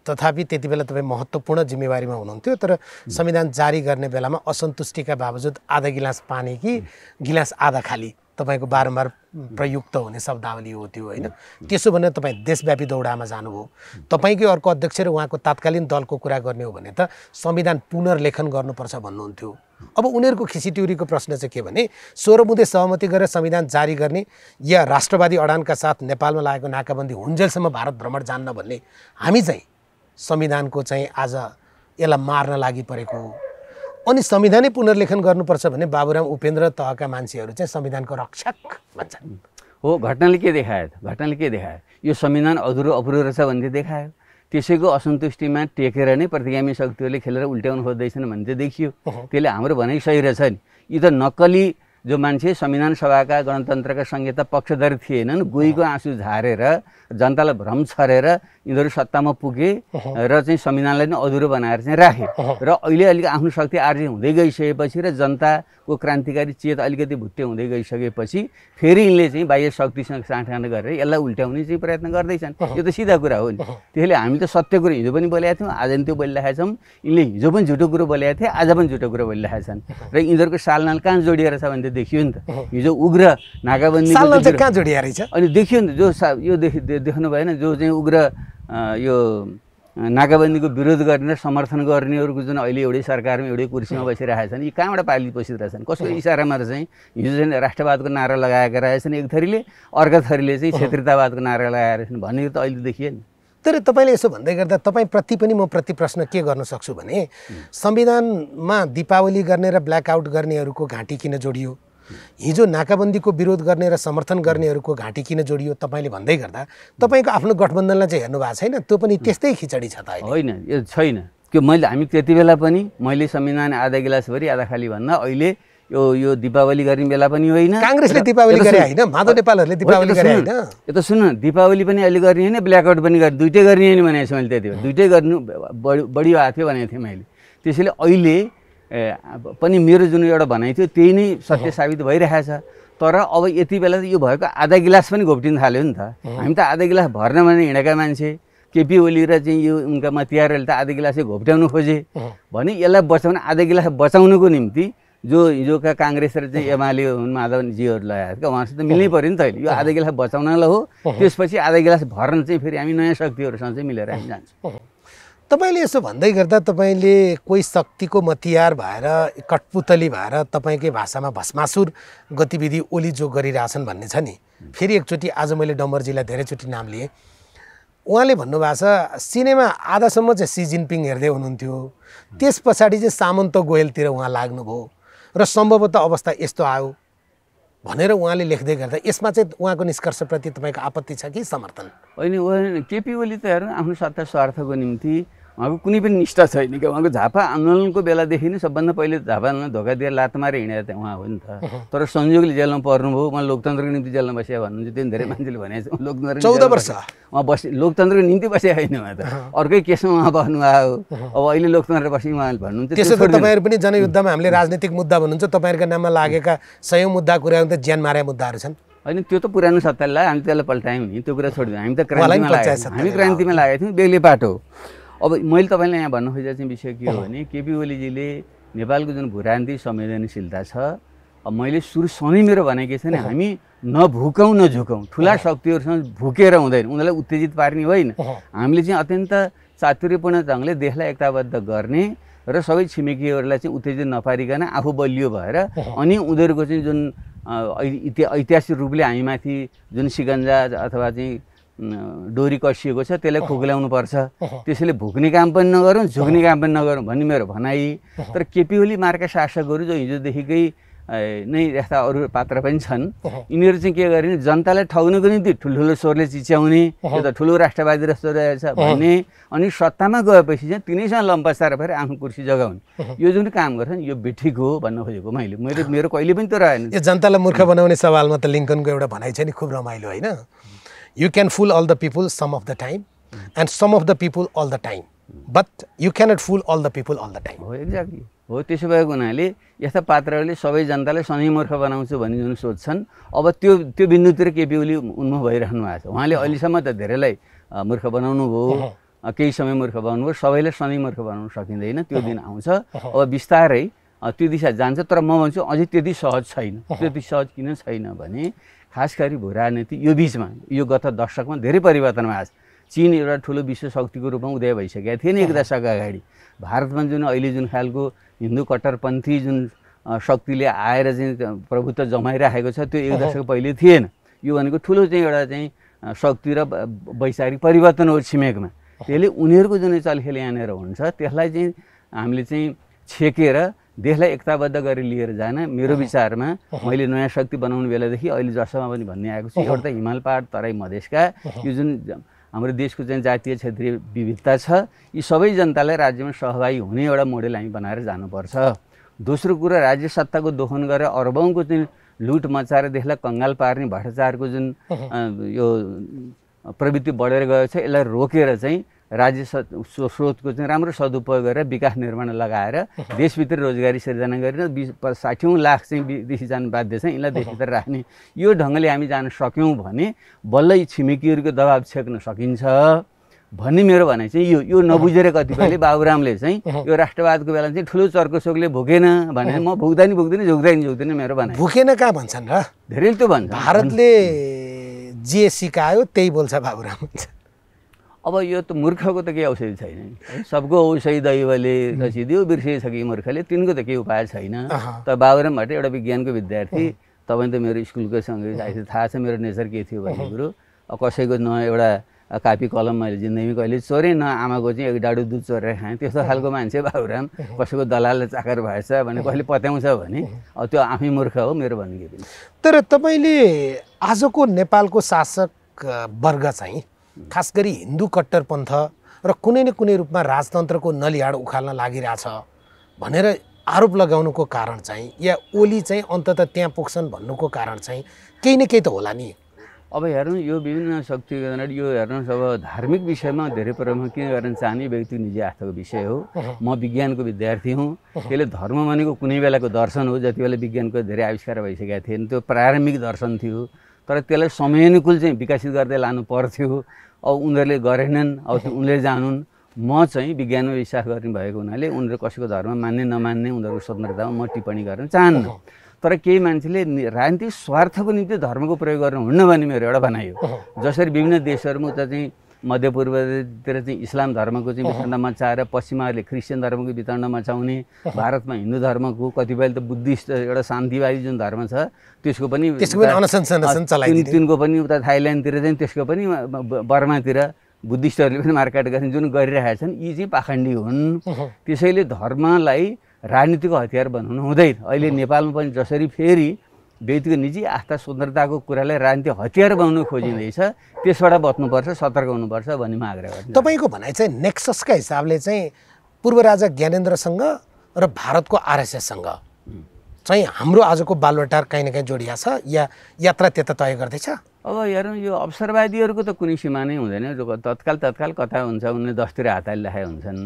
तथापि त्यति बेला तपाईँ महत्त्वपूर्ण जिम्मेवारीमा हुनुहुन्थ्यो तर संविधान जारी गर्ने बेलामा असन्तुष्टिका बावजुद आधा गिलास पानी कि गिलास आधा खाली तपाईँको बारम्बार प्रयुक्त हुने शब्दावली हो त्यो होइन। त्यसो भने तपाईँ देशव्यापी दौडामा जानुभयो, तपाईँकै अर्को अध्यक्ष र उहाँको तात्कालीन दलको कुरा गर्ने हो भने त संविधान पुनर्लेखन गर्नुपर्छ भन्नुहुन्थ्यो। अब उनीहरूको खिसिटिउरीको प्रश्न चाहिँ के भने 16 बुँदे सहमति गरेर संविधान जारी गर्ने या राष्ट्रवादी अडानका साथ नेपालमा लागेको नाकाबन्दी हुन्जेलसम्म भारत भ्रमण जान्न भन्ने हामी चाहिँ संविधानको चाहिँ आज यसलाई मार्न लागि परेको अनि संविधानै पुनर्लेखन गर्नुपर्छ भने बाबुराम उपेन्द्र तहका मान्छेहरू चाहिँ संविधानको रक्षक भन्छन्। हो, घटनाले के देखायो त? घटनाले के देखायो? यो संविधान अधुरो अपुरो रहेछ भन्ने देखायो। त्यसैको असन्तुष्टिमा टेकेर नै प्रतिगामी शक्तिहरूले खेलेर उल्ट्याउनु खोज्दैछन् भन्ने चाहिँ देखियो। त्यसले हाम्रो भनाइ सही रहेछ नि। यी त नक्कली जो मान्छे संविधान सभाका गणतन्त्रका संहिता पक्षधर थिएनन्, गोहीको आँसु झारेर जनतालाई भ्रम छरेर यिनीहरू सत्तामा पुगे र चाहिँ संविधानलाई नै अधुरो बनाएर चाहिँ राखे र अहिले अलिक आफ्नो शक्ति आर्जित हुँदै गइसकेपछि र जनताको क्रान्तिकारी चेत अलिकति भुत्ते हुँदै गइसकेपछि फेरि यिनले चाहिँ बाह्य शक्तिसँग साँठगाँठ गरेर यसलाई उल्ट्याउने चाहिँ प्रयत्न गर्दैछन्। यो त सिधा कुरा हो नि। त्यसैले हामी त सत्य कुरो हिजो पनि बोलेका थियौँ, आज पनि त्यो बोलिरहेका छौँ। यिनले हिजो पनि झुटो कुरो बोलेका थिए, आज पनि झुटो कुरो बोलिरहेका छन् र यिनीहरूको सालनाल कहाँ जोडिएर छ भने देखियो नि त। हिजो उग्र नाकाबन्दी कहाँ जोडिएर रहेछ अनि देखियो नि त। जो यो देख्नु भएन जो चाहिँ उग्र यो नाकाबन्दीको विरोध गर्ने र समर्थन गर्नेहरूको जुन अहिले एउटै सरकारमा एउटै कुर्सीमा बसिरहेका छन्, यी कहाँबाट पाली पोसित रहेछन्? कसको इसारामा चाहिँ हिजो चाहिँ राष्ट्रवादको नारा लगाएका रहेछन् एक थरीले, अर्का थरीले चाहिँ क्षेत्रीतावादको नारा लगाएर रहेछन् भन्ने त अहिले देखियो नि। तर तपाईँले यसो भन्दै गर्दा तपाईँप्रति पनि म प्रति प्रश्न के गर्न सक्छु भने संविधानमा दीपावली गर्ने र ब्ल्याकआउट गर्नेहरूको घाँटी किन जोडियो? हिजो नाकाबन्दीको विरोध गर्ने र समर्थन गर्नेहरूको घाँटी किन जोडियो? तपाईँले भन्दै गर्दा तपाईँको आफ्नो गठबन्धनलाई चाहिँ हेर्नु भएको छैन? त्यो पनि त्यस्तै खिचडी छ त? होइन, यो छैन। त्यो हामी त्यति बेला पनि मैले संविधान आधा गिलासभरि आधा खाली भन्दा अहिले यो दीपावली गर्ने बेला पनि होइन। काङ्ग्रेसले दीपावली गरे होइन, माधव नेपालहरूले दीपावली गरे होइन। यो त सुन, दीपावली पनि अहिले गर्ने होइन, ब्ल्याकआउट पनि गर्ने, दुइटै गर्ने होइन भनेको छु मैले। त्यति बेला दुइटै गर्नु बढी भएको थियो भनेको थिएँ मैले। त्यसैले अहिले पनि मेरो जुन एउटा भनाइ थियो त्यही नै सत्य साबित भइरहेछ। तर अब यति बेला त यो भएको आधा गिलास पनि घोप्टिन थाल्यो नि त। हामी त आधा गिलास भर्न भने हिँडेका मान्छे, केपी ओली र चाहिँ यो उनका मतियारहरूले त आधा गिलासै घोप्ट्याउनु खोजे भने यसलाई बचाउन आधा गिलास बचाउनुको निम्ति जो हिजोका काङ्ग्रेस र चाहिँ एमाले हुन् माधवजीहरू लगाएको उहाँसित मिल्नै पऱ्यो नि त। अहिले यो आधा गिलास बचाउनलाई हो, त्यसपछि आधा गिलास भर्न चाहिँ फेरि हामी नयाँ शक्तिहरूसँग चाहिँ मिलेर हामी जान्छौँ। तपाईँले यसो भन्दै गर्दा तपाईँले कोही शक्तिको मतियार भएर कठपुतली भएर तपाईँकै भाषामा भस्मासुर गतिविधि ओली जो गरिरहेछन् भन्ने छ नि। फेरि एकचोटि आज मैले डम्बरजीलाई धेरैचोटि नाम लिएँ, उहाँले भन्नुभएको छ सिनेमा आधासम्म चाहिँ सी जिनपिङ हेर्दै हुनुहुन्थ्यो, त्यस पछाडि चाहिँ सामन्त गोयलतिर उहाँ लाग्नुभयो र सम्भवतः अवस्था यस्तो आयो भनेर उहाँले लेख्दै गर्दा यसमा चाहिँ उहाँको निष्कर्षप्रति तपाईँको आपत्ति छ कि समर्थन? होइन, केपी ओली त हेर्नु आफ्नो सत्ता स्वार्थको निम्ति उहाँको कुनै पनि निष्ठा छैन क्या। उहाँको झापा आन्दोलनको बेलादेखि नै सबभन्दा पहिले झापा आन्दोलन धोका दिएर लात मारेर हिँडेर त उहाँ हो नि त। तर संयोगले जेलमा पर्नुभयो, उहाँ लोकतन्त्रको निम्ति जेलमा बसिया भन्नुहुन्छ। त्यो धेरै मान्छेले भनेको छ लोकतन्त्र 14 वर्ष उहाँ लोकतन्त्रको निम्ति बसिया होइन उहाँ त, अर्कै केसमा उहाँ बस्नुभयो। अब अहिले लोकतन्त्र बसी उहाँले भन्नुहुन्छ। त्यसो त तपाईँहरू पनि जनयुद्धमा हामीले राजनीतिक मुद्दा भन्नुहुन्छ, तपाईँहरूका नाममा लागेका 100 मुद्दा कुरा त ज्यान मारे मुद्दाहरू छन्। होइन, त्यो त पुरानो सत्तालाई हामी त्यसलाई पल्टायौँ नि, त्यो कुरा छोडिदियौँ। हामी त क्रान्तिमा लागेको थियौँ, हामी क्रान्तिमा लागेको थियौँ, बेग्लै पाटो। अब मैले तपाईँलाई यहाँ भन्न खोजेको चाहिँ विषय के हो भने केपी ओलीजीले नेपालको जुन भूराजनीतिक संवेदनशीलता छ, अब मैले सुरु सधैँ मेरो भनाइ के छ भने हामी नभुकौँ नझुकौँ, ठुला शक्तिहरूसँग झुकेर हुँदैन, उनीहरूलाई उत्तेजित पार्ने होइन। हामीले चाहिँ अत्यन्त चातुर्यपूर्ण ढङ्गले देशलाई एकताबद्ध गर्ने र सबै छिमेकीहरूलाई चाहिँ उत्तेजित नपारिकन आफू बलियो भएर अनि उनीहरूको चाहिँ जुन ऐतिहासिक रूपले हामीमाथि जुन सिकन्जा अथवा चाहिँ डोरी कसिएको छ त्यसलाई खोक्ल्याउनुपर्छ, त्यसैले भुक्ने काम पनि नगरौँ झुक्ने काम पनि नगरौँ भन्ने मेरो भनाइ। तर केपी ओली मार्का शासकहरू जो हिजोदेखिकै नै यस्ता अरू पात्र पनि छन्, यिनीहरू चाहिँ के गर्ने जनतालाई ठग्नको निम्ति ठुल्ठुलो स्वरले चिच्याउने, यो त ठुलो राष्ट्रवादी जस्तो रहेछ भन्ने, अनि सत्तामा गएपछि चाहिँ तिनैसँग लम्पसार भएर आफ्नो कुर्सी जगाउने, यो जुन काम गर्छन् यो बेठिक हो भन्न खोजेको मैले। मेरो कहिले पनि त रहेन। यो जनतालाई मूर्ख बनाउने सवालमा त लिङ्कनको एउटा भनाइ छ नि, खुब रमाइलो होइन? You can fool all the people some of the time and some of the people all the time, but you cannot fool all the people all the time. हो एक्ज्याक्टली हो। त्यसो भएको हुनाले यस्ता पात्रहरूले सबै जनतालाई सधैँ मूर्ख बनाउँछु भन्ने जुन सोच्छन्, अब त्यो बिन्दुतिर केपी ओली उन्मुख भइराख्नु भएको छ। उहाँले अहिलेसम्म त धेरैलाई मूर्ख बनाउनु भयो, केही समय मूर्ख बनाउनु भयो, सबैलाई सधैँ मूर्ख बनाउन सकिँदैन, त्यो दिन आउँछ। अब बिस्तारै त्यो दिशा जान्छ। तर म भन्छु अझै त्यति सहज छैन। त्यति सहज किन छैन भने खास गरी भू राजनीति यो बिचमा यो गत दशकमा धेरै परिवर्तन भएको छ। चीन एउटा ठुलो विश्व शक्तिको रूपमा उदय भइसकेका थिएन एक दशक अगाडि। भारतमा जुन अहिले जुन खालको हिन्दू कट्टरपन्थी जुन शक्तिले आएर चाहिँ प्रभुत्व जमाइराखेको छ त्यो एक दशक पहिले थिएन। यो भनेको ठुलो चाहिँ एउटा चाहिँ शक्ति र वैचारिक परिवर्तन हो छिमेकमा। त्यसले उनीहरूको जुन चलखेल यहाँनिर हुन्छ त्यसलाई चाहिँ हामीले चाहिँ छेकेर देशलाई एकताबद्ध गरेर लिएर जान मेरो विचारमा मैले नयाँ शक्ति बनाउने बेलादेखि अहिले जसमा पनि भन्ने आएको छु, एउटा त हिमाल पहाड तराई मधेसका यो जुन हाम्रो देशको चाहिँ जातीय क्षेत्रीय विविधता छ, यी सबै जनतालाई राज्यमा सहभागी हुने एउटा मोडेल हामी बनाएर जानुपर्छ। दोस्रो कुरा, राज्य सत्ताको दोहन गरेर अरबौँको चाहिँ लुट मचाएर देशलाई कङ्गाल पार्ने भ्रष्टाचारको जुन यो प्रवृत्ति बढेर गएको छ, यसलाई रोकेर चाहिँ राज्य स्रोतको चाहिँ राम्रो सदुपयोग गरेर विकास निर्माण लगाएर देशभित्र रोजगारी सिर्जना गरेर 60 लाख चाहिँ विदेशी जान बाध्य छ, यिनलाई देशभित्र राख्ने यो ढङ्गले हामी जान सक्यौँ भने बल्ल छिमेकीहरूको दबाब छेक्न सकिन्छ भन्ने मेरो भनाइ चाहिँ यो नबुझेर कतिपयले बाबुरामले चाहिँ यो राष्ट्रवादको बेला चाहिँ ठुलो चर्कोसोकले भुकेन भने म भुक्दैन झुक्दैन मेरो भनाइ। भुकेन कहाँ भन्छन् र? धेरैले त्यो भन्छ। भारतले जे सिकायो त्यही बोल्छ बाबुराम। अब यो त मूर्खको त केही औषधि छैन, सबको औषधि दैवले रचिदियो, बिर्सिएछ कि मूर्खले, तिनको त केही उपाय छैन। त बाबुराम भट्ट एउटा विज्ञानको विद्यार्थी, तपाईँ त मेरो स्कुलको सँगै आएछ, थाहा छ मेरो नेचर के थियो भन्ने कुरो। कसैको न एउटा कापी कलम मैले जिन्दगीमा कहिले चोरेँ, न आमाको चाहिँ एक डाडु दुध चोरेर खाएँ, त्यस्तो खालको मान्छे बाबुराम। कसैको दलालले चाकर भएछ भने कहिले पत्याउँछ भने अब त्यो आफै मूर्ख हो मेरो भन्ने के पनि। तर तपाईँले आजको नेपालको शासक वर्ग चाहिँ खास गरी हिन्दू कट्टरपन्थ र कुनै न कुनै रूपमा राजतन्त्रको नलिहाड उखाल्न लागिरहेछ भनेर आरोप लगाउनुको कारण चाहिँ या ओली चाहिँ अन्ततः त्यहाँ पुग्छन् भन्नुको कारण चाहिँ केही न केही त होला नि। अब हेर्नु यो विभिन्न शक्ति यो हेर्नुहोस्, अब धार्मिक विषयमा धेरै प्रमुख किन गर्न चाहने व्यक्तिगत निजी आस्थाको विषय हो। म विज्ञानको विद्यार्थी हुँ, त्यसले धर्म भनेको कुनै बेलाको दर्शन हो। जति बेला विज्ञानको धेरै आविष्कार भइसकेका थिएन त्यो प्रारम्भिक दर्शन थियो, तर त्यसलाई समयानुकूल चाहिँ विकसित गर्दै लानु पर्थ्यो। अब उनीहरूले गरेनन्, अब उनीहरूले जानुन्। म चाहिँ विज्ञानमा विश्वास गर्ने भएको हुनाले उनीहरू कसैको धर्म मान्ने नमान्ने उनीहरूको स्वतन्त्रतामा म टिप्पणी गर्न चाहन्न। तर केही मान्छेले राजनीतिक स्वार्थको निम्ति धर्मको प्रयोग गर्नु हुन्न भन्ने मेरो एउटा भनाइ हो। जसरी विभिन्न देशहरूमा उता चाहिँ मध्यपूर्वतिर चाहिँ इस्लाम धर्मको चाहिँ वितण्ड मचाएर पश्चिमाहरूले क्रिस्चियन धर्मको वितण्ड मचाउने, भारतमा हिन्दू धर्मको कतिपय त बुद्धिस्ट एउटा शान्तिवादी जुन धर्म छ त्यसको पनि तिनको पनि उता थाइल्यान्डतिर चाहिँ त्यसको पनि बर्मातिर बुद्धिस्टहरूले पनि मार्केट गर्ने जुन गरिरहेका छन् यी चाहिँ पाखण्डी हुन्। त्यसैले धर्मलाई राजनीतिको हतियार बनाउनु हुँदैन। अहिले नेपालमा पनि जसरी फेरि व्यक्तिको निजी आस्था स्वतन्त्रताको कुरालाई राजनीतिक हतियार बनाउनु खोजिँदैछ, त्यसबाट बच्नुपर्छ, सतर्क हुनुपर्छ भन्ने म आग्रह गर्छु। तपाईँको भनाइ चाहिँ नेक्ससका हिसाबले चाहिँ पूर्व राजा ज्ञानेन्द्रसँग र भारतको आरएसएससँग चाहिँ हाम्रो आजको बालबटार काहीँ न काहीँ जोडिया छ या यात्रा त्यता तय गर्दैछ? अब हेर्नु यो अवसरवादीहरूको त कुनै सीमा नै हुँदैन, जो तत्काल कता हुन्छ उनले दसतिर हात हालिराखेका हुन्छन्।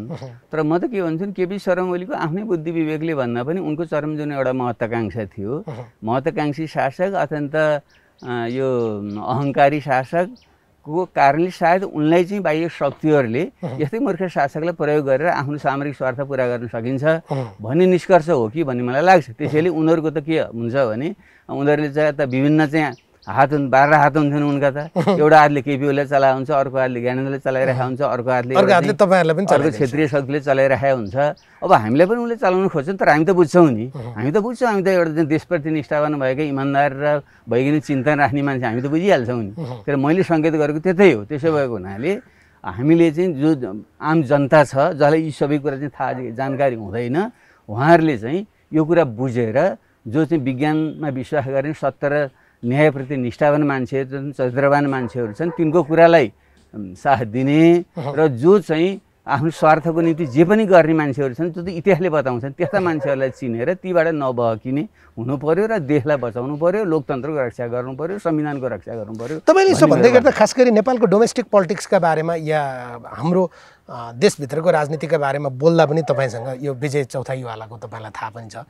तर म त के भन्छु, केपी शर्मा ओलीको आफ्नै बुद्धि विवेकले भन्दा पनि उनको चरम जुन एउटा महत्त्वाकांक्षा थियो, महत्त्वाकांक्षी शासक अत्यन्त यो अहङ्कारी शासक को कारणले सायद उनलाई चाहिँ बाह्य शक्तिहरूले यस्तै मूर्ख शासकलाई प्रयोग गरेर आफ्नो सामरिक स्वार्थ पुरा गर्न सकिन्छ भन्ने निष्कर्ष हो कि भन्ने मलाई लाग्छ। त्यसैले उनीहरूको त के हुन्छ भने उनीहरूले चाहिँ त विभिन्न चाहिँ हात 12 हात हुन्थ्यो उनका त। एउटा हातले केपी ओलीले चलाए हुन्छ, अर्को हातले ज्ञानेन्द्रले चलाइरहेको हुन्छ, अर्को हातले तपाईहरुले पनि अर्को क्षेत्रीय शक्तिले चलाइरहेको हुन्छ। अब हामीले पनि उनले चलाउन खोज्छन्, तर हामी त बुझ्छौँ नि, हामी त बुझ्छौँ, हामी त एउटा देशप्रति निष्ठावान भएकै इमान्दार र भइकन चिन्तन राख्ने मान्छे हामी त बुझिहाल्छौँ नि। तर मैले सङ्केत गरेको त्यतै हो। त्यसो भएको हुनाले हामीले चाहिँ जो आम जनता छ जसलाई यी सबै कुरा चाहिँ थाहा जानकारी हुँदैन, उहाँहरूले चाहिँ यो कुरा बुझेर जो चाहिँ विज्ञानमा विश्वास गर्ने सत्य र न्यायप्रति निष्ठावान मान्छेहरू, चरित्रवान मान्छेहरू छन्, तिनको कुरालाई साथ दिने र जो चाहिँ आफ्नो स्वार्थको निम्ति जे पनि गर्ने मान्छेहरू छन्, जो त इतिहासले बताउँछन्, त्यस्ता मान्छेहरूलाई चिनेर तीबाट नबहकिने हुनु पर्यो र देशलाई बचाउनु पर्यो, लोकतन्त्रको रक्षा गर्नु पर्यो, संविधानको रक्षा गर्नु पर्यो। तपाईँले यसो भन्दै गर्दा खास गरी नेपालको डोमेस्टिक पोलिटिक्सका बारेमा या हाम्रो देशभित्रको राजनीतिका बारेमा बोल्दा पनि तपाईँसँग यो विजय चौथाईवालाको तपाईँलाई थाहा पनि छ,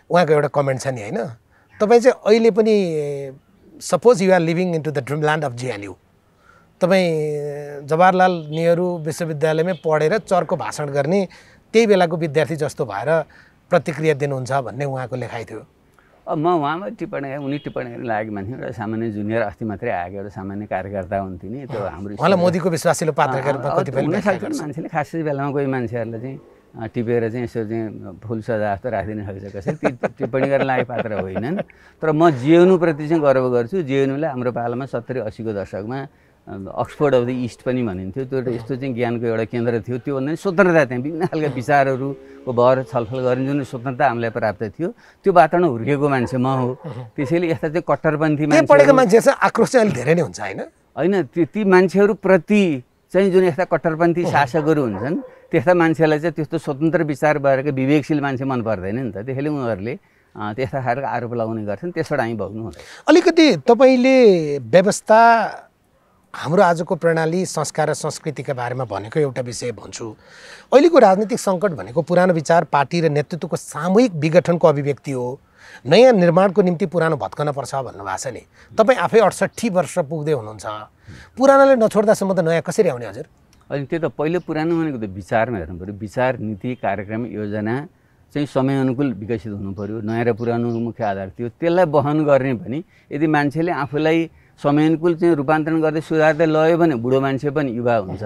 उहाँको एउटा कमेन्ट छ नि, होइन? तपाईँ चाहिँ अहिले पनि suppose you are living into the dreamland of JNU, तपाईँ जवाहरलाल नेहरू विश्वविद्यालयमै पढेर चर्को भाषण गर्ने त्यही बेलाको विद्यार्थी जस्तो भएर प्रतिक्रिया दिनुहुन्छ भन्ने उहाँको लेखाइ थियो। अब म उहाँमा टिप्पणी उनी टिप्पणी गर्न लागेको मान्छे एउटा सामान्य जुनियर अस्ति मात्रै आएको एउटा सामान्य कार्यकर्ता हुन्थे नि। त्यो हाम्रो उहाँलाई मोदीको विश्वासिलो पात्रका रूपमा कतिपय मान्छेले खासै बेलामा कोही मान्छेहरूलाई चाहिँ टिपेर चाहिँ यसो चाहिँ फुल सजा जस्तो राखिदिन सक्छ कसै, टिप्पणी गर्न लागेको पात्र होइनन्। तर म JNU प्रति चाहिँ गर्व गर्छु। JNUले हाम्रो पालामा 70-80 को दशकमा अक्सफोर्ड अफ द इस्ट पनि भनिन्थ्यो। त्यो यस्तो चाहिँ ज्ञानको एउटा केन्द्र थियो। त्यो भन्दा स्वतन्त्रता, त्यहाँ विभिन्न खालका विचारहरूको भएर छलफल गर्ने जुन स्वतन्त्रता हामीलाई प्राप्त थियो, त्यो वातावरण हुर्केको मान्छे म हो। त्यसैले यस्ता चाहिँ कट्टरपन्थी पढेको मान्छे आक्रोश चाहिँ अलिक धेरै नै हुन्छ, होइन? होइन, ती मान्छेहरूप्रति चाहिँ जुन यस्ता कट्टरपन्थी शासकहरू हुन्छन्, त्यस्ता मान्छेलाई चाहिँ त्यस्तो स्वतन्त्र विचार भएका विवेकशील मान्छे मन पर्दैन नि त। त्यसैले उनीहरूले त्यस्ता खालको आरोप लगाउने गर्छन्, त्यसबाट हामी भोग्नु हुँदैन। अलिकति तपाईँले व्यवस्था, हाम्रो आजको प्रणाली, संस्कार र संस्कृतिका बारेमा भनेको एउटा विषय भन्छु। अहिलेको राजनीतिक सङ्कट भनेको पुरानो विचार, पार्टी र नेतृत्वको सामूहिक विघटनको अभिव्यक्ति हो। नयाँ निर्माणको निम्ति पुरानो भत्कन पर्छ भन्नुभएको छ नि। तपाईँ आफै 68 वर्ष पुग्दै हुनुहुन्छ, पुरानोले नछोड्दासम्म त नयाँ कसरी आउने हजुर? अनि त्यो त पहिलो पुरानो भनेको त विचारमा हेर्नु पऱ्यो। विचार, नीति, कार्यक्रम, योजना चाहिँ समयअनुकूल विकसित हुनु पऱ्यो। नयाँ र पुरानो मुख्य आधार थियो, त्यसलाई वहन गर्ने पनि यदि मान्छेले आफूलाई समयअनुकूल चाहिँ रूपान्तरण गर्दै सुधार्दै लयो भने बुढो मान्छे पनि युवा हुन्छ।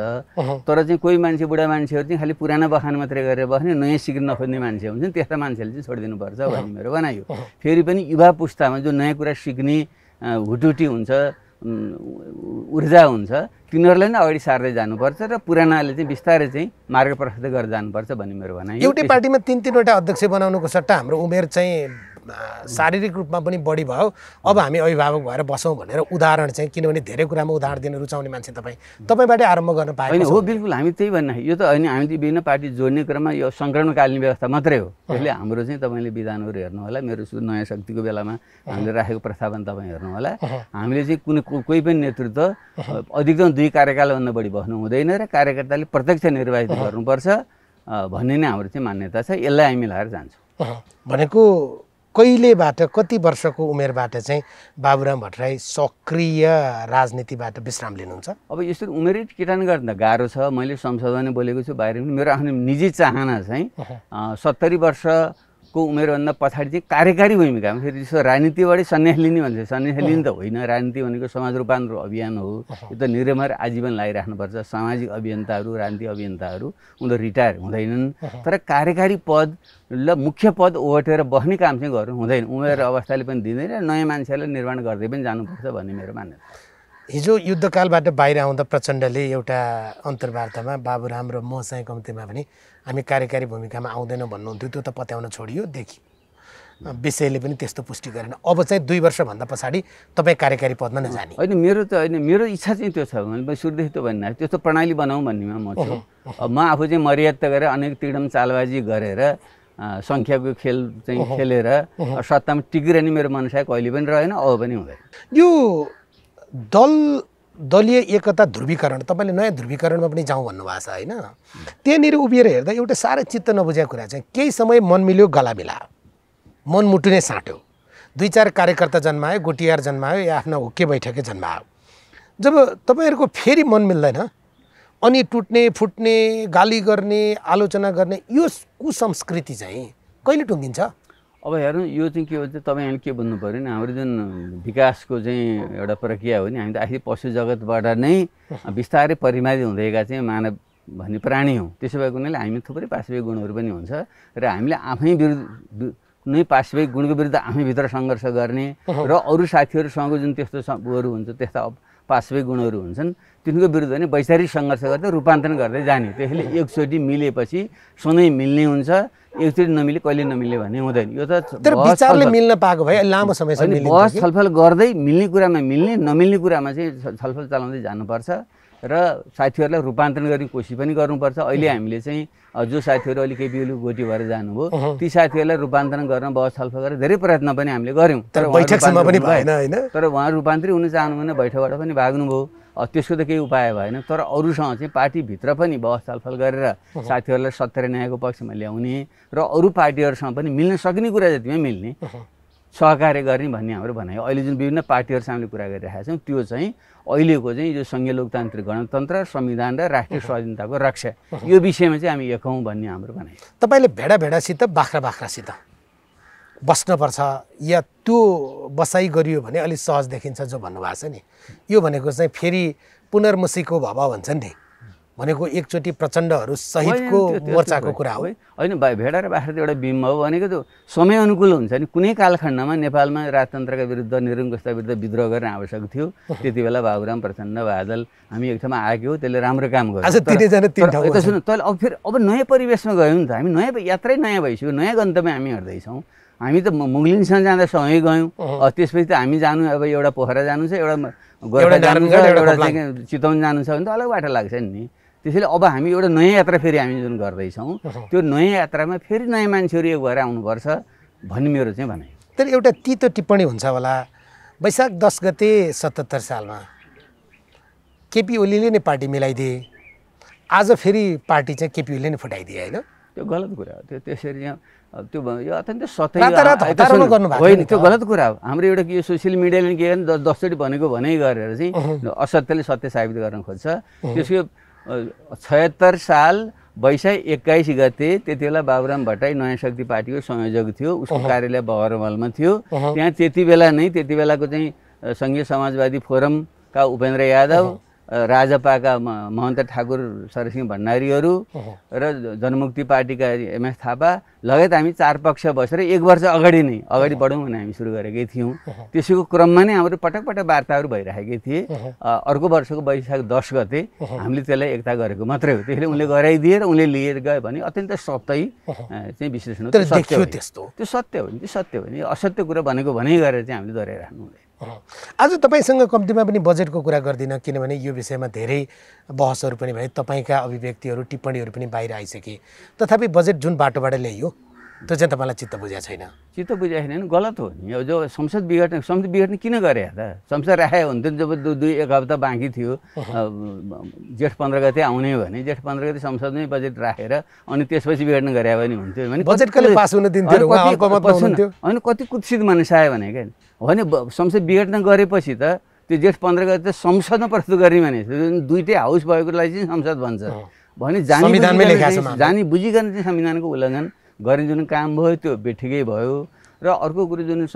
तर चाहिँ कोही मान्छे, बुढा मान्छेहरू चाहिँ खालि पुरानो बखान मात्रै गरेर बस्ने, नयाँ सिक्न नखोज्ने मान्छे हुन्छन्, त्यस्ता मान्छेले चाहिँ छोडिदिनुपर्छ भन्ने मेरो भनाइ हो। फेरि पनि युवा पुस्तामा जो नयाँ कुरा सिक्ने हुटुटी हुन्छ, ऊर्जा हुन्छ, तिनीहरूलाई नै अगाडि सार्दै जानुपर्छ र पुरानाले चाहिँ बिस्तारै चाहिँ मार्ग प्रशस्त गरेर जानुपर्छ भन्ने मेरो भनाइ। एउटै पार्टीमा 3-3वटा अध्यक्ष बनाउनुको सट्टा हाम्रो उमेर चाहिँ शारीरिक रूपमा पनि बढी भयो, अब हामी अभिभावक भएर बसौँ भनेर उदाहरण चाहिँ, किनभने धेरै कुरामा उदाहरण दिन रुचाउने मान्छे तपाईँबाटै आरम्भ गर्न पाएको हो। बिल्कुल, हामी त्यही भन्ने यो त होइन। हामी विभिन्न पार्टी जोड्ने क्रममा यो सङ्कलनकालीन व्यवस्था मात्रै हो। त्यसले हाम्रो चाहिँ तपाईँले विधानहरू हेर्नु होला, मेरो नयाँ शक्तिको बेलामा हामीले राखेको प्रस्ताव पनि तपाईँ हेर्नु होला। हामीले चाहिँ कोही पनि नेतृत्व अधिकतम 2 कार्यकालभन्दा बढी बस्नु हुँदैन र कार्यकर्ताले प्रत्यक्ष निर्वाचित गर्नुपर्छ भन्ने नै हाम्रो चाहिँ मान्यता छ। यसलाई हामी मिलाएर जान्छौँ। भनेको कहिलेबाट, कति वर्षको उमेरबाट चाहिँ बाबुराम भट्टराई सक्रिय राजनीतिबाट विश्राम लिनुहुन्छ? अब यसरी उमेरै किटान गर्न गाह्रो छ। मैले संसदमा नै बोलेको छु, बाहिर पनि मेरो आफ्नो निजी चाहना चाहिँ 70 वर्षको उमेरभन्दा पछाडि चाहिँ कार्यकारी भूमिकामा, फेरि त्यसो राजनीतिबाटै सन्यास लिने भन्छ, सन्यास लिने त होइन। राजनीति भनेको समाज रूपान्तरण अभियान हो। यो त निरमर आजीवन लागिराख्नुपर्छ। सामाजिक अभियन्ताहरू, राजनीतिक अभियन्ताहरू उनीहरू रिटायर हुँदैनन्, तर कार्यकारी पद ल मुख्य पद ओगटेर बस्ने काम चाहिँ गर्नु हुँदैन। उमेर अवस्थाले पनि दिँदैन, नयाँ मान्छेलाई निर्माण गर्दै पनि जानुपर्छ भन्ने मेरो मान्यता। हिजो युद्धकालबाट बाहिर आउँदा प्रचण्डले एउटा अन्तर्वार्तामा बाबुराम र म चाहिँ कम्तीमा पनि हामी कार्यकारी भूमिकामा आउँदैनौँ भन्नुहुन्थ्यो। त्यो त पत्याउन छोडियो, देखि विषयले पनि त्यस्तो पुष्टि गरेन। अब चाहिँ 2 वर्षभन्दा पछाडि तपाईँ कार्यकारी पदमा नजाने? होइन, मेरो त होइन, मेरो इच्छा चाहिँ त्यो छ। मैले सुरुदेखि त भन्ने त्यस्तो प्रणाली बनाऊँ भन्नेमा म छु। अब म आफू चाहिँ मर्यादा गरेर अनेक तिडम चालबाजी गरेर सङ्ख्याको खेल चाहिँ खेलेर सत्तामा टिकिरहने मेरो मनसाय कहिले पनि रहेन, अब पनि हुँदैन। यो दलीय एकता ध्रुवीकरण, तपाईँले नयाँ ध्रुवीकरणमा पनि जाउँ भन्नुभएको छ, होइन? त्यहाँनिर उभिएर हेर्दा एउटा साह्रै चित्त नबुझेको कुरा चाहिँ, केही समय मन मिल्यो गला मिलायो, मनमुटु नै साँट्यो, 2-4 कार्यकर्ता जन्मायो, गोटियार जन्मायो, या आफ्नो हुक्के बैठके जन्मायो। जब तपाईँहरूको फेरि मन मिल्दैन अनि टुट्ने फुट्ने गाली गर्ने आलोचना गर्ने यो कुसंस्कृति चाहिँ कहिले टुङ्गिन्छ? अब हेर्नु यो चाहिँ के हो चाहिँ तपाईँहरूले के बुझ्नु पऱ्यो नि, हाम्रो जुन विकासको चाहिँ एउटा प्रक्रिया हो नि, हामी त आखिर पशु जगतबाट नै बिस्तारै परिमार्जित हुँदैका चाहिँ मानव भन्ने प्राणी हौँ। त्यसो भएको हुनाले हामी थुप्रै पाशविक गुणहरू पनि हुन्छ र हामीले आफै विरुद्ध कुनै पाशविक गुणको विरुद्ध आफैभित्र सङ्घर्ष गर्ने र अरू साथीहरूसँग जुन त्यस्तो उहरू हुन्छ, त्यस्ता पाशविक गुणहरू हुन्छन्, तिनको विरुद्ध पनि वैचारिक सङ्घर्ष गर्दै रूपान्तरण गर्दै जाने। त्यसैले एकचोटि मिलेपछि सधैँ मिल्ने हुन्छ, एकचोटि नमिले कहिले नमिले भन्ने हुँदैन। यो त विचारले मिल्न पाएको भए लामो समयसम्म बहस छलफल गर्दै मिल्ने कुरामा मिल्ने, नमिल्ने कुरामा चाहिँ छलफल चलाउँदै जानुपर्छ र साथीहरूलाई रूपान्तरण गर्ने कोसिस पनि गर्नुपर्छ। अहिले हामीले चाहिँ जो साथीहरू अलिक केपी गोटी भएर जानुभयो ती साथीहरूलाई रूपान्तरण गर्न बहस छलफल गरेर धेरै प्रयत्न पनि हामीले गऱ्यौँ, तर उहाँ रूपान्तरित हुन चाहनुभएन, बैठकबाट पनि भाग्नुभयो। त्यसको त केही उपाय भएन, तर अरूसँग चाहिँ पार्टीभित्र पनि बहस छलफल गरेर साथीहरूलाई सत्य र न्यायको पक्षमा ल्याउने र अरू पार्टीहरूसँग पनि मिल्न सक्ने कुरा जतिमा मिल्ने सहकार्य गर्ने भन्ने हाम्रो भनाइ। अहिले जुन विभिन्न पार्टीहरूसँग हामीले कुरा गरिरहेका छौँ त्यो चाहिँ अहिलेको चाहिँ यो सङ्घीय लोकतान्त्रिक गणतन्त्र, संविधान र राष्ट्रिय स्वाधीनताको रक्षा, यो विषयमा चाहिँ हामी एक हौँ भन्ने हाम्रो भनाइ। तपाईँले भेडासित बाख्रासित बस्नुपर्छ या त्यो बसाइ गरियो भने अलिक सहज देखिन्छ जो भन्नुभएको छ नि, यो भनेको चाहिँ फेरि पुनर्मुसीको भव भन्छन् नि, भनेको एकचोटि प्रचण्डहरू सहितको मोर्चाको कुरा हो होइन। भेडा र बाख्रा त एउटा बिम्ब हो भनेको त्यो समय अनुकूल हुन्छ नि। कुनै कालखण्डमा नेपालमा राजतन्त्रका विरुद्ध निरङ्कुशता विरुद्ध विद्रोह गर्न आवश्यक थियो, त्यति बेला बाबुराम, प्रचण्ड, बादल हामी एक ठाउँमा आएको हो, त्यसले राम्रो काम गर्यो। सुन तैँले अब फेरि अब नयाँ परिवेशमा गयौँ नि त, हामी नयाँ यात्रै नयाँ भइसक्यो, नयाँ गन्तव्यमा हामी हिँड्दैछौँ। हामी त मुगलिनसँग जाँदा सँगै गयौँ, त्यसपछि त हामी जानु अब एउटा पोखरा जानु छ, एउटा गोर्खा जानु छ, एउटा चाहिँ चितवन जानु छ भने त अलग बाटो लाग्छ नि। त्यसैले अब हामी एउटा नयाँ यात्रा फेरि हामी जुन गर्दैछौँ त्यो नयाँ यात्रामा फेरि नयाँ मान्छेहरू एक भएर आउनुपर्छ भन्ने मेरो चाहिँ भनाइ। तर एउटा तितो टिप्पणी हुन्छ होला, वैशाख 10 गते 77 सालमा केपी ओलीले नै पार्टी मिलाइदिए, आज फेरि पार्टी चाहिँ केपी ओलीले नै फुटाइदिए होइन? त्यो गलत कुरा हो। त्यो त्यसरी त्यो यो अत्यन्त सतै होइन, त्यो गलत कुरा हो। हाम्रो एउटा के सोसियल मिडियाले के गर्ने 10 चोटि भनेको भनाइ गरेर चाहिँ असत्यले सत्य साबित गर्न खोज्छ। त्यसको 76 साल वैशाख 21 गते त्यति बेला बाबुराम भट्टराई नयाँ शक्ति पार्टीको संयोजक थियो, उसको कार्यालय बगरमलमा थियो। त्यहाँ त्यति बेलाको चाहिँ सङ्घीय समाजवादी फोरमका उपेन्द्र यादव, राजपाका महन्त ठाकुर सरसिंह भण्डारीहरू र जनमुक्ति पार्टीका MS थापा लगायत हामी 4 पक्ष बसेर 1 वर्ष अगाडि बढौँ भने हामी सुरु गरेकै थियौँ। त्यसैको क्रममा नै हाम्रो पटक वार्ताहरू भइरहेकै थिए। अर्को वर्षको वैशाख 10 गते हामीले त्यसलाई एकता गरेको मात्रै हो। त्यसले उनले गराइदिए र उनले लिएर गयो भने अत्यन्त सत्य चाहिँ विश्लेषण हो। त्यो सत्य हो नि, त्यो सत्य हो नि। असत्य कुरा भनेको भनाइ गरेर चाहिँ हामीले दोहोऱ्याइराख्नु हुँदैन। आज तपाईँसँग कम्तीमा पनि बजेटको कुरा गर्दिनँ, किनभने यो विषयमा धेरै बहसहरू पनि भए, तपाईँका अभिव्यक्तिहरू टिप्पणीहरू पनि बाहिर आइसके। तथापि बजेट जुन बाटोबाट ल्याइयो त्यो चाहिँ तपाईँलाई चित्त बुझाएको छैन? चित्त बुझाएको छैन, गलत हो नि। जो संसद बिघट्ने किन गरे त? संसद राखेको हुन्थ्यो जब 1 हप्ता बाँकी थियो, जेठ 15 गते आउने भने जेठ 15 गते संसदमै बजेट राखेर अनि त्यसपछि बिघट्न गरे पनि हुन्थ्यो भने बजेट कहिले पास हुन दिन्थ्यो? होइन कति कुत्सित मानिस आयो भने क्या भने संसद बिघट्न गरेपछि त त्यो जेठ 15 गते संसदमा प्रस्तुत गर्ने भने दुईटै हाउस भएकोलाई चाहिँ संसद भन्छ भने जानी बुझिकन चाहिँ संविधानको उल्लङ्घन गर्ने जुन काम भयो त्यो बेठिकै भयो। र अर्को कुरो जुन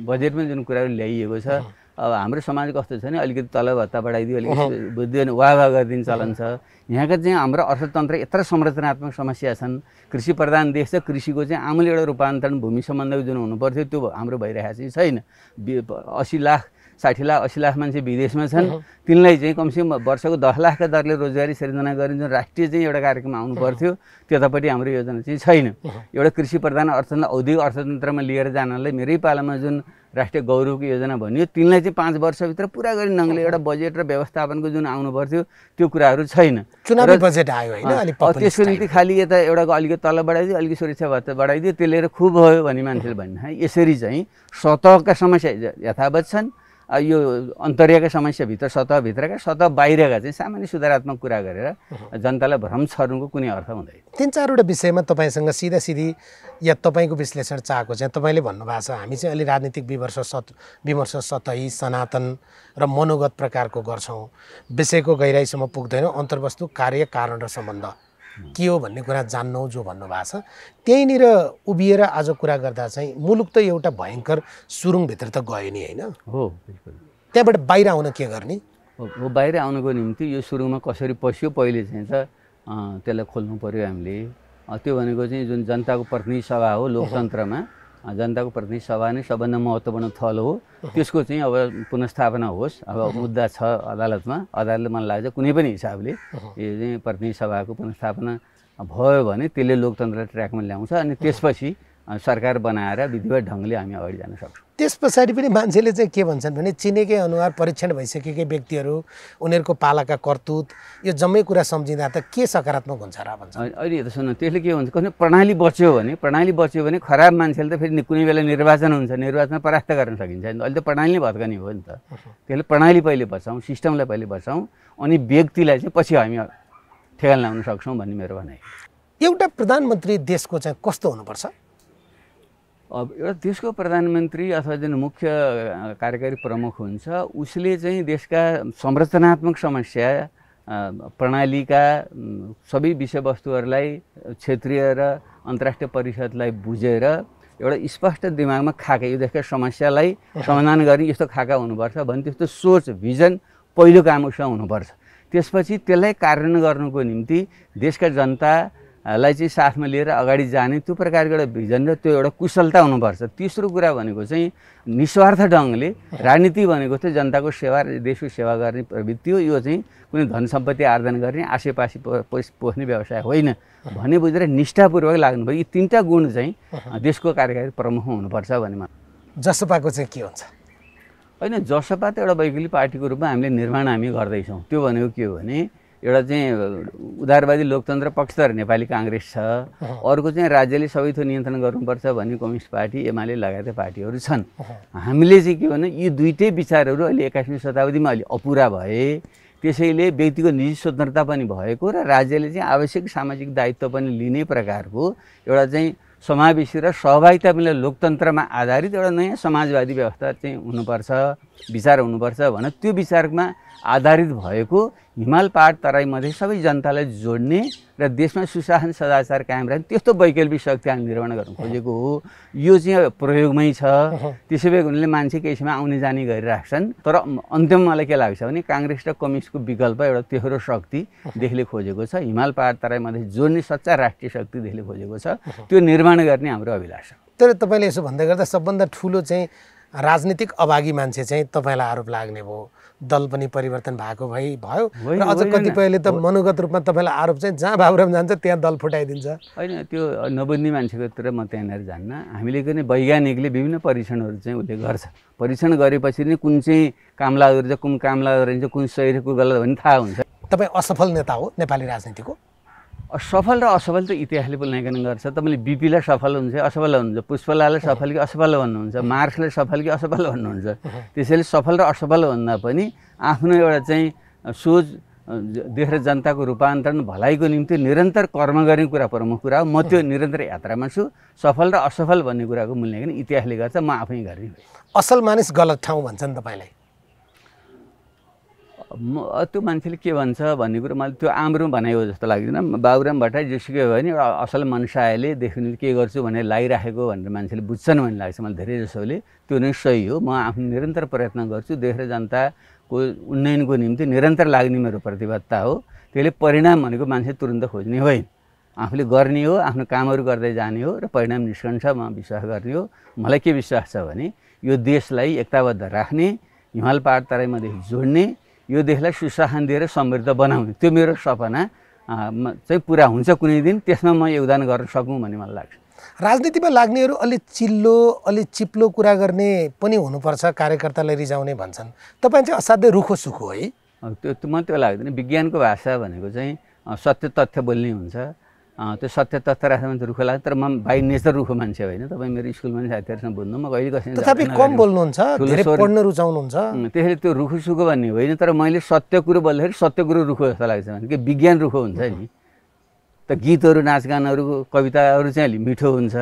बजेटमा जुन कुराहरू ल्याइएको छ, अब हाम्रो समाज कस्तो छ भने अलिकति तलब भत्ता बढाइदियो, अलिकति बुद्धि वाह गरिदिने चलन छ। यहाँका चाहिँ हाम्रो अर्थतन्त्र यत्र संरचनात्मक समस्या छन्। कृषि प्रधान देश छ, कृषिको चाहिँ आमूल एउटा रूपान्तरण भूमि सम्बन्धको जुन हुनुपर्थ्यो त्यो हाम्रो भइरहेको चाहिँ छैन। 80 लाख 60 लाख 80 लाख मान्छे विदेशमा छन्, तिनलाई चाहिँ कमसेकम वर्षको 10 लाखका दरले रोजगारी सृजना गर्ने जुन राष्ट्रिय चाहिँ एउटा कार्यक्रम आउनु पर्थ्यो त्यतापट्टि हाम्रो योजना चाहिँ छैन। एउटा कृषि प्रधान अर्थतन्त्र औद्योगिक अर्थतन्त्रमा लिएर जानलाई मेरै पालामा जुन राष्ट्रिय गौरवको योजना भनियो तिनलाई चाहिँ 5 वर्षभित्र पुरा गर्ने ढङ्गले एउटा बजेट र व्यवस्थापनको जुन आउनु पर्थ्यो त्यो कुराहरू छैन। चुनावी बजेट आयो हैन, त्यसको निम्ति खालि यता एउटा अलिकति तलब बढाइदियो, अलिकति सुरक्षा भत्ता बढाइदियो, त्यसले खुब भयो भन्ने मान्छेले भन्ने। यसरी चाहिँ सतहका समस्या यथावत छन् यो अन्तर्यका समस्याभित्र सतहभित्रका सतह बाहिरका चाहिँ सामान्य सुधारात्मक कुरा गरेर जनतालाई भ्रम छर्नुको कुनै अर्थ हुँदैन। 3-4वटा विषयमा तपाईँसँग सिधा या तपाईँको विश्लेषण चाहेको चाहिँ तपाईँले भन्नुभएको छ हामी चाहिँ अलि राजनीतिक विमर्श सतही सनातन र मनोगत प्रकारको गर्छौँ, विषयको गहिराइसम्म पुग्दैनौँ, अन्तर्वस्तु कार्य कारण र सम्बन्ध के हो भन्ने कुरा जान्नौ जो भन्नुभएको छ। त्यहीँनिर उभिएर आज कुरा गर्दा चाहिँ मुलुक त एउटा भयङ्कर सुरुङभित्र त गयो नि होइन? हो, बिल्कुल। त्यहाँबाट बाहिर आउन के गर्ने? हो, बाहिर आउनको निम्ति यो सुरुङमा कसरी पस्यो पहिले चाहिँ त त्यसलाई खोल्नु पर्यो हामीले। त्यो भनेको चाहिँ जुन जनताको प्रतिनिधि सभा हो लोकतन्त्रमा, जनताको प्रतिनिधि सभा नै सबभन्दा महत्त्वपूर्ण थल हो। त्यसको चाहिँ अब पुनर्स्थापना होस्। अब मुद्दा छ अदालतमा, अदालतले मलाई लाग्छ कुनै पनि हिसाबले यो चाहिँ प्रतिनिधि सभाको पुनर्स्थापना भयो भने त्यसले लोकतन्त्रलाई ट्र्याकमा ल्याउँछ अनि त्यसपछि सरकार बनाएर विधिवत ढङ्गले हामी अगाडि जान सक्छौँ। त्यस पछाडि पनि मान्छेले चाहिँ के भन्छन् भने चिनेकै अनुहार परीक्षण भइसकेकै व्यक्तिहरू उनीहरूको पालाका करतुत यो जम्मै कुरा सम्झिँदा त के सकारात्मक हुन्छ र भन्छ। अहिले त सुन्नु त्यसले के हुन्छ कसले प्रणाली बच्यो भने खराब मान्छेले त फेरि कुनै बेला निर्वाचन हुन्छ, निर्वाचनमा परास्त गर्न सकिन्छ। अहिले त प्रणाली भत्कने हो नि त। त्यसले प्रणाली पहिले बचाउँ, सिस्टमलाई पहिले बचाउँ अनि व्यक्तिलाई चाहिँ पछि हामी ठेगान लाउन सक्छौँ भन्ने मेरो भनाइ। एउटा प्रधानमन्त्री देशको चाहिँ कस्तो हुनुपर्छ? अब एउटा देशको प्रधानमन्त्री अथवा जुन मुख्य कार्यकारी प्रमुख हुन्छ उसले चाहिँ देशका संरचनात्मक समस्या प्रणालीका सबै विषयवस्तुहरूलाई क्षेत्रीय र अन्तर्राष्ट्रिय परिषदलाई बुझेर एउटा स्पष्ट दिमागमा खाका यो देशका समस्यालाई समाधान गर्ने यस्तो खाका हुनुपर्छ भने त्यस्तो सोच भिजन पहिलो काम उसमा हुनुपर्छ। त्यसपछि त्यसलाई कार्यान्वयन गर्नुको निम्ति देशका जनतालाई चाहिँ साथमा लिएर अगाडि जाने त्यो प्रकारको एउटा भिजन र त्यो एउटा कुशलता हुनुपर्छ। तेस्रो कुरा भनेको चाहिँ निस्वार्थ ढङ्गले राजनीति भनेको चाहिँ जनताको सेवा र देशको सेवा गर्ने प्रवृत्ति हो। यो चाहिँ कुनै धन सम्पत्ति आर्जन गर्ने आसेपासे पोस्ने व्यवसाय होइन भन्ने बुझेर निष्ठापूर्वक लाग्नुभयो। यी 3टा गुण चाहिँ देशको कार्यकारी प्रमुख हुनुपर्छ भन्ने। जसपाको चाहिँ के हुन्छ? होइन, जसपा त एउटा वैकल्पिक पार्टीको रूपमा हामी गर्दैछौँ। त्यो भनेको के हो भने एउटा चाहिँ उदारवादी लोकतन्त्र पक्षधर नेपाली काङ्ग्रेस छ, अर्को चाहिँ राज्यले सबै थोक नियन्त्रण गर्नुपर्छ भन्ने कम्युनिस्ट पार्टी एमाले लगायतका पार्टीहरू छन्। हामीले चाहिँ के भने यी दुईटै विचारहरू अहिले 21औं शताब्दीमा अलि अपुरा भए, त्यसैले व्यक्तिको निजी स्वतन्त्रता पनि भएको र राज्यले चाहिँ आवश्यक सामाजिक दायित्व पनि लिने प्रकारको एउटा चाहिँ समावेशी र सहभागिता पनि लोकतन्त्रमा आधारित एउटा नयाँ समाजवादी व्यवस्था चाहिँ हुनुपर्छ, विचार हुनुपर्छ भने त्यो विचारमा आधारित भएको हिमाल पहाड तराई मध्य सबै जनतालाई जोड्ने र देशमा सुशासन सदाचार कायम राख्ने त्यस्तो वैकल्पिक शक्ति हामी निर्माण गर्न खोजेको हो। यो चाहिँ प्रयोगमै छ। त्यसै भए उनले मान्छे केहीमा आउने जाने गरिराख्छन्, तर अन्त्यमा मलाई के लाग्छ भने काङ्ग्रेस र कम्युनिस्टको विकल्प एउटा तेह्रो शक्ति देशले खोजेको छ। हिमाल पहाड तराई मध्य जोड्ने सच्चा राष्ट्रिय शक्ति देशले खोजेको छ। त्यो निर्माण गर्ने हाम्रो अभिलाष हो। तर तपाईँले यसो भन्दै गर्दा सबभन्दा ठुलो चाहिँ राजनीतिक अभागी मान्छे चाहिँ तपाईँलाई आरोप लाग्ने भयो, दल पनि परिवर्तन भएको भयो र अझ कतिपयले त मनोगत रूपमा तपाईँलाई आरोप चाहिँ जहाँ बाबुराम जान्छ त्यहाँ दल फुटाइदिन्छ। होइन, त्यो नबुझ्ने मान्छेको तर म त्यहाँनिर जान्न। हामीले पनि वैज्ञानिकले विभिन्न परीक्षणहरू चाहिँ उसले गर्छ। परीक्षण गरेपछि नै कुन चाहिँ काम लाग्दो रहेछ, कुन काम लाग्दो रहेछ, कुन सही र कुन गलत भन्ने थाहा हुन्छ। तपाईँ असफल नेता हो नेपाली राजनीतिको? सफल र असफल त इतिहासले मूल्याङ्कन गर्छ। तपाईँले बिपीलाई सफल हुन्छ असफल भन्नुहुन्छ, पुष्पलाललाई सफल कि असफल भन्नुहुन्छ, मार्क्सलाई सफल कि असफल भन्नुहुन्छ। त्यसैले सफल र असफल भन्दा पनि आफ्नो एउटा चाहिँ सोच देश र जनताको रूपान्तरण भलाइको निम्ति निरन्तर कर्म गर्ने कुरा प्रमुख कुरा हो। म त्यो निरन्तर यात्रामा छु। सफल र असफल भन्ने कुराको मूल्याङ्कन इतिहासले गर्छ, म आफै गर्ने। असल मानिस गलत ठाउँ भन्छन् तपाईँलाई? त्यो मान्छेले के भन्छ भन्ने कुरो मैले त्यो आम्रो भनाइ हो जस्तो लाग्दैन। बाबुराम भट्टराई जेसुकै भयो भने एउटा असल मनुष्यले देख्नु के गर्छु भनेर लागिराखेको भनेर मान्छेले बुझ्छन् भन्ने लाग्छ मलाई धेरै जसोले। त्यो नै सही हो। म आफ्नो निरन्तर प्रयत्न गर्छु। देश र जनताको उन्नयनको निम्ति निरन्तर लाग्ने मेरो प्रतिबद्धता हो। त्यसले परिणाम भनेको मान्छे तुरन्त खोज्ने होइन, आफूले गर्ने हो, आफ्नो कामहरू गर्दै जाने हो र परिणाम निस्कन्छ म विश्वास गर्ने हो। मलाई के विश्वास छ भने यो देशलाई एकताबद्ध राख्ने, हिमाल पहाड तराईमादेखि जोड्ने, यो देशलाई सुशासन दिएर समृद्ध बनाउने त्यो मेरो सपना चाहिँ पुरा हुन्छ कुनै दिन। त्यसमा म योगदान गर्न सकौँ भन्ने मलाई लाग्छ। राजनीतिमा लाग्नेहरू अलि चिल्लो अलि चिप्लो कुरा गर्ने पनि हुनुपर्छ, कार्यकर्तालाई रिजाउने भन्छन्। तपाईँ चाहिँ असाध्यै रुखो सुखो है? त्यो म त्यो लाग्दैन। विज्ञानको भाषा भनेको चाहिँ सत्य तथ्य बोल्ने हुन्छ। त्यो सत्य तथ्य राख्दा मान्छे रुखो लाग्छ, तर म बाई नेचर रुखो मान्छे होइन। तपाईँ मेरो स्कुलमा पनि साथीहरूसँग बुझ्नु, म कहिले कसैले तथापि कम बोल्नुहुन्छ, धेरै पढ्न रुचाउनुहुन्छ। त्यसैले त्यो रुखो सुखो भन्ने होइन, तर मैले सत्य कुरो बोल्दाखेरि सत्य कुरो रुखो जस्तो लाग्छ भने कि विज्ञान रुखो हुन्छ नि। त गीतहरू नाचगानहरू कविताहरू चाहिँ अलि मिठो हुन्छ,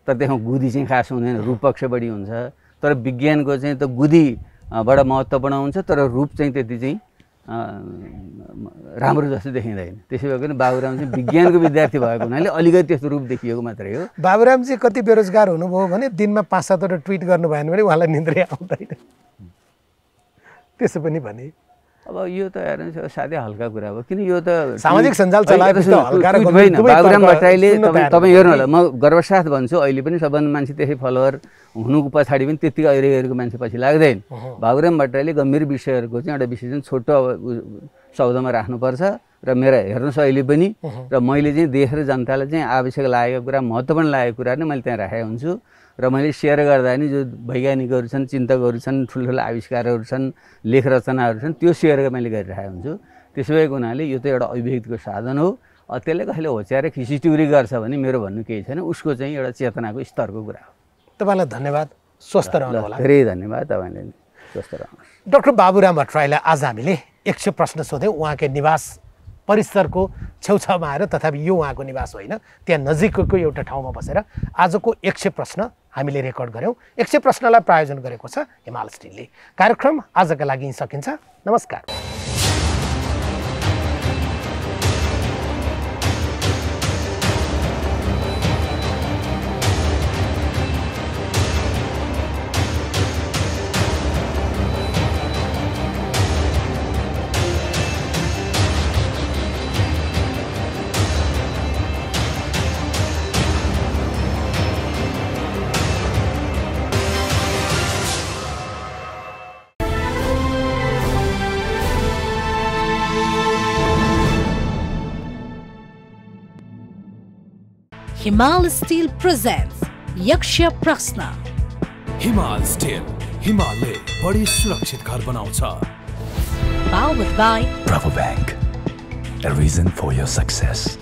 तर त्यसमा गुदी चाहिँ खास हुँदैन, रूप पक्ष बढी हुन्छ। तर विज्ञानको चाहिँ त गुदी बडा महत्त्वपूर्ण हुन्छ, तर रूप चाहिँ त्यति चाहिँ राम्रो जस्तो देखिँदैन। त्यसै भएर बाबुराम चाहिँ विज्ञानको विद्यार्थी भएको हुनाले अलिकति त्यस्तो रूप देखिएको मात्रै हो। बाबुराम चाहिँ कति बेरोजगार हुनुभयो भने दिनमा 5-7वटा ट्विट गर्नु भएन भने उहाँलाई निन्द्रै आउँदैन, त्यसो पनि भने। अब यो त हेर्नुहोस् साह्रै हल्का कुरा हो, किन यो त सामाजिक सञ्जाल चलाएपछि त हल्का र होइन। बाबुराम भट्टराईले तपाईँ हेर्नु होला, म गर्वसाथ भन्छु अहिले पनि सबभन्दा मान्छे त्यसै फलोवर हुनुको पछाडि पनि त्यतिकै अहिलेको मान्छे पछि लाग्दैन। बाबुराम भट्टराईले गम्भीर विषयहरूको चाहिँ एउटा विषय चाहिँ छोटो शब्दमा राख्नुपर्छ र मेरो हेर्नुहोस् अहिले पनि, र मैले चाहिँ देश र जनतालाई चाहिँ आवश्यक लागेको कुरा, महत्त्वपूर्ण लागेको कुरा नै मैले त्यहाँ राखेको हुन्छु। र मैले सेयर गर्दा नि जो वैज्ञानिकहरू छन्, चिन्तकहरू छन्, ठुल्ठुलो आविष्कारहरू छन्, लेख रचनाहरू छन्, त्यो सेयर मैले गरिरहेको हुन्छु। त्यसो भएको हुनाले यो त एउटा अभिव्यक्तिको साधन हो। त्यसले कसैले होच्याएर खिचिटिउरी गर्छ भने मेरो भन्नु केही छैन, उसको चाहिँ एउटा चेतनाको स्तरको कुरा हो। तपाईँलाई धन्यवाद, स्वस्थ रहनु होला। धेरै धन्यवाद, तपाईँले स्वस्थ रहनुहोस्। डाक्टर बाबुराम भट्टराईलाई आज हामीले 100 प्रश्न सोध्यौँ। उहाँकै निवास परिसरको छेउछाउमा आएर, तथापि यो उहाँको निवास होइन, त्यहाँ नजिकको एउटा ठाउँमा बसेर आजको 100 प्रश्न हामीले रेकर्ड गऱ्यौँ। 100 प्रश्नलाई प्रायोजन गरेको छ हिमाल स्टिलले। कार्यक्रम आजका लागि सकिन्छ। नमस्कार। Himal Steel presents यक्ष्य प्रश्न। हिमाल स्टिल, हिमालले बढी सुरक्षित घर बनाउँछ। Powered by Rabobank, a reason for your success.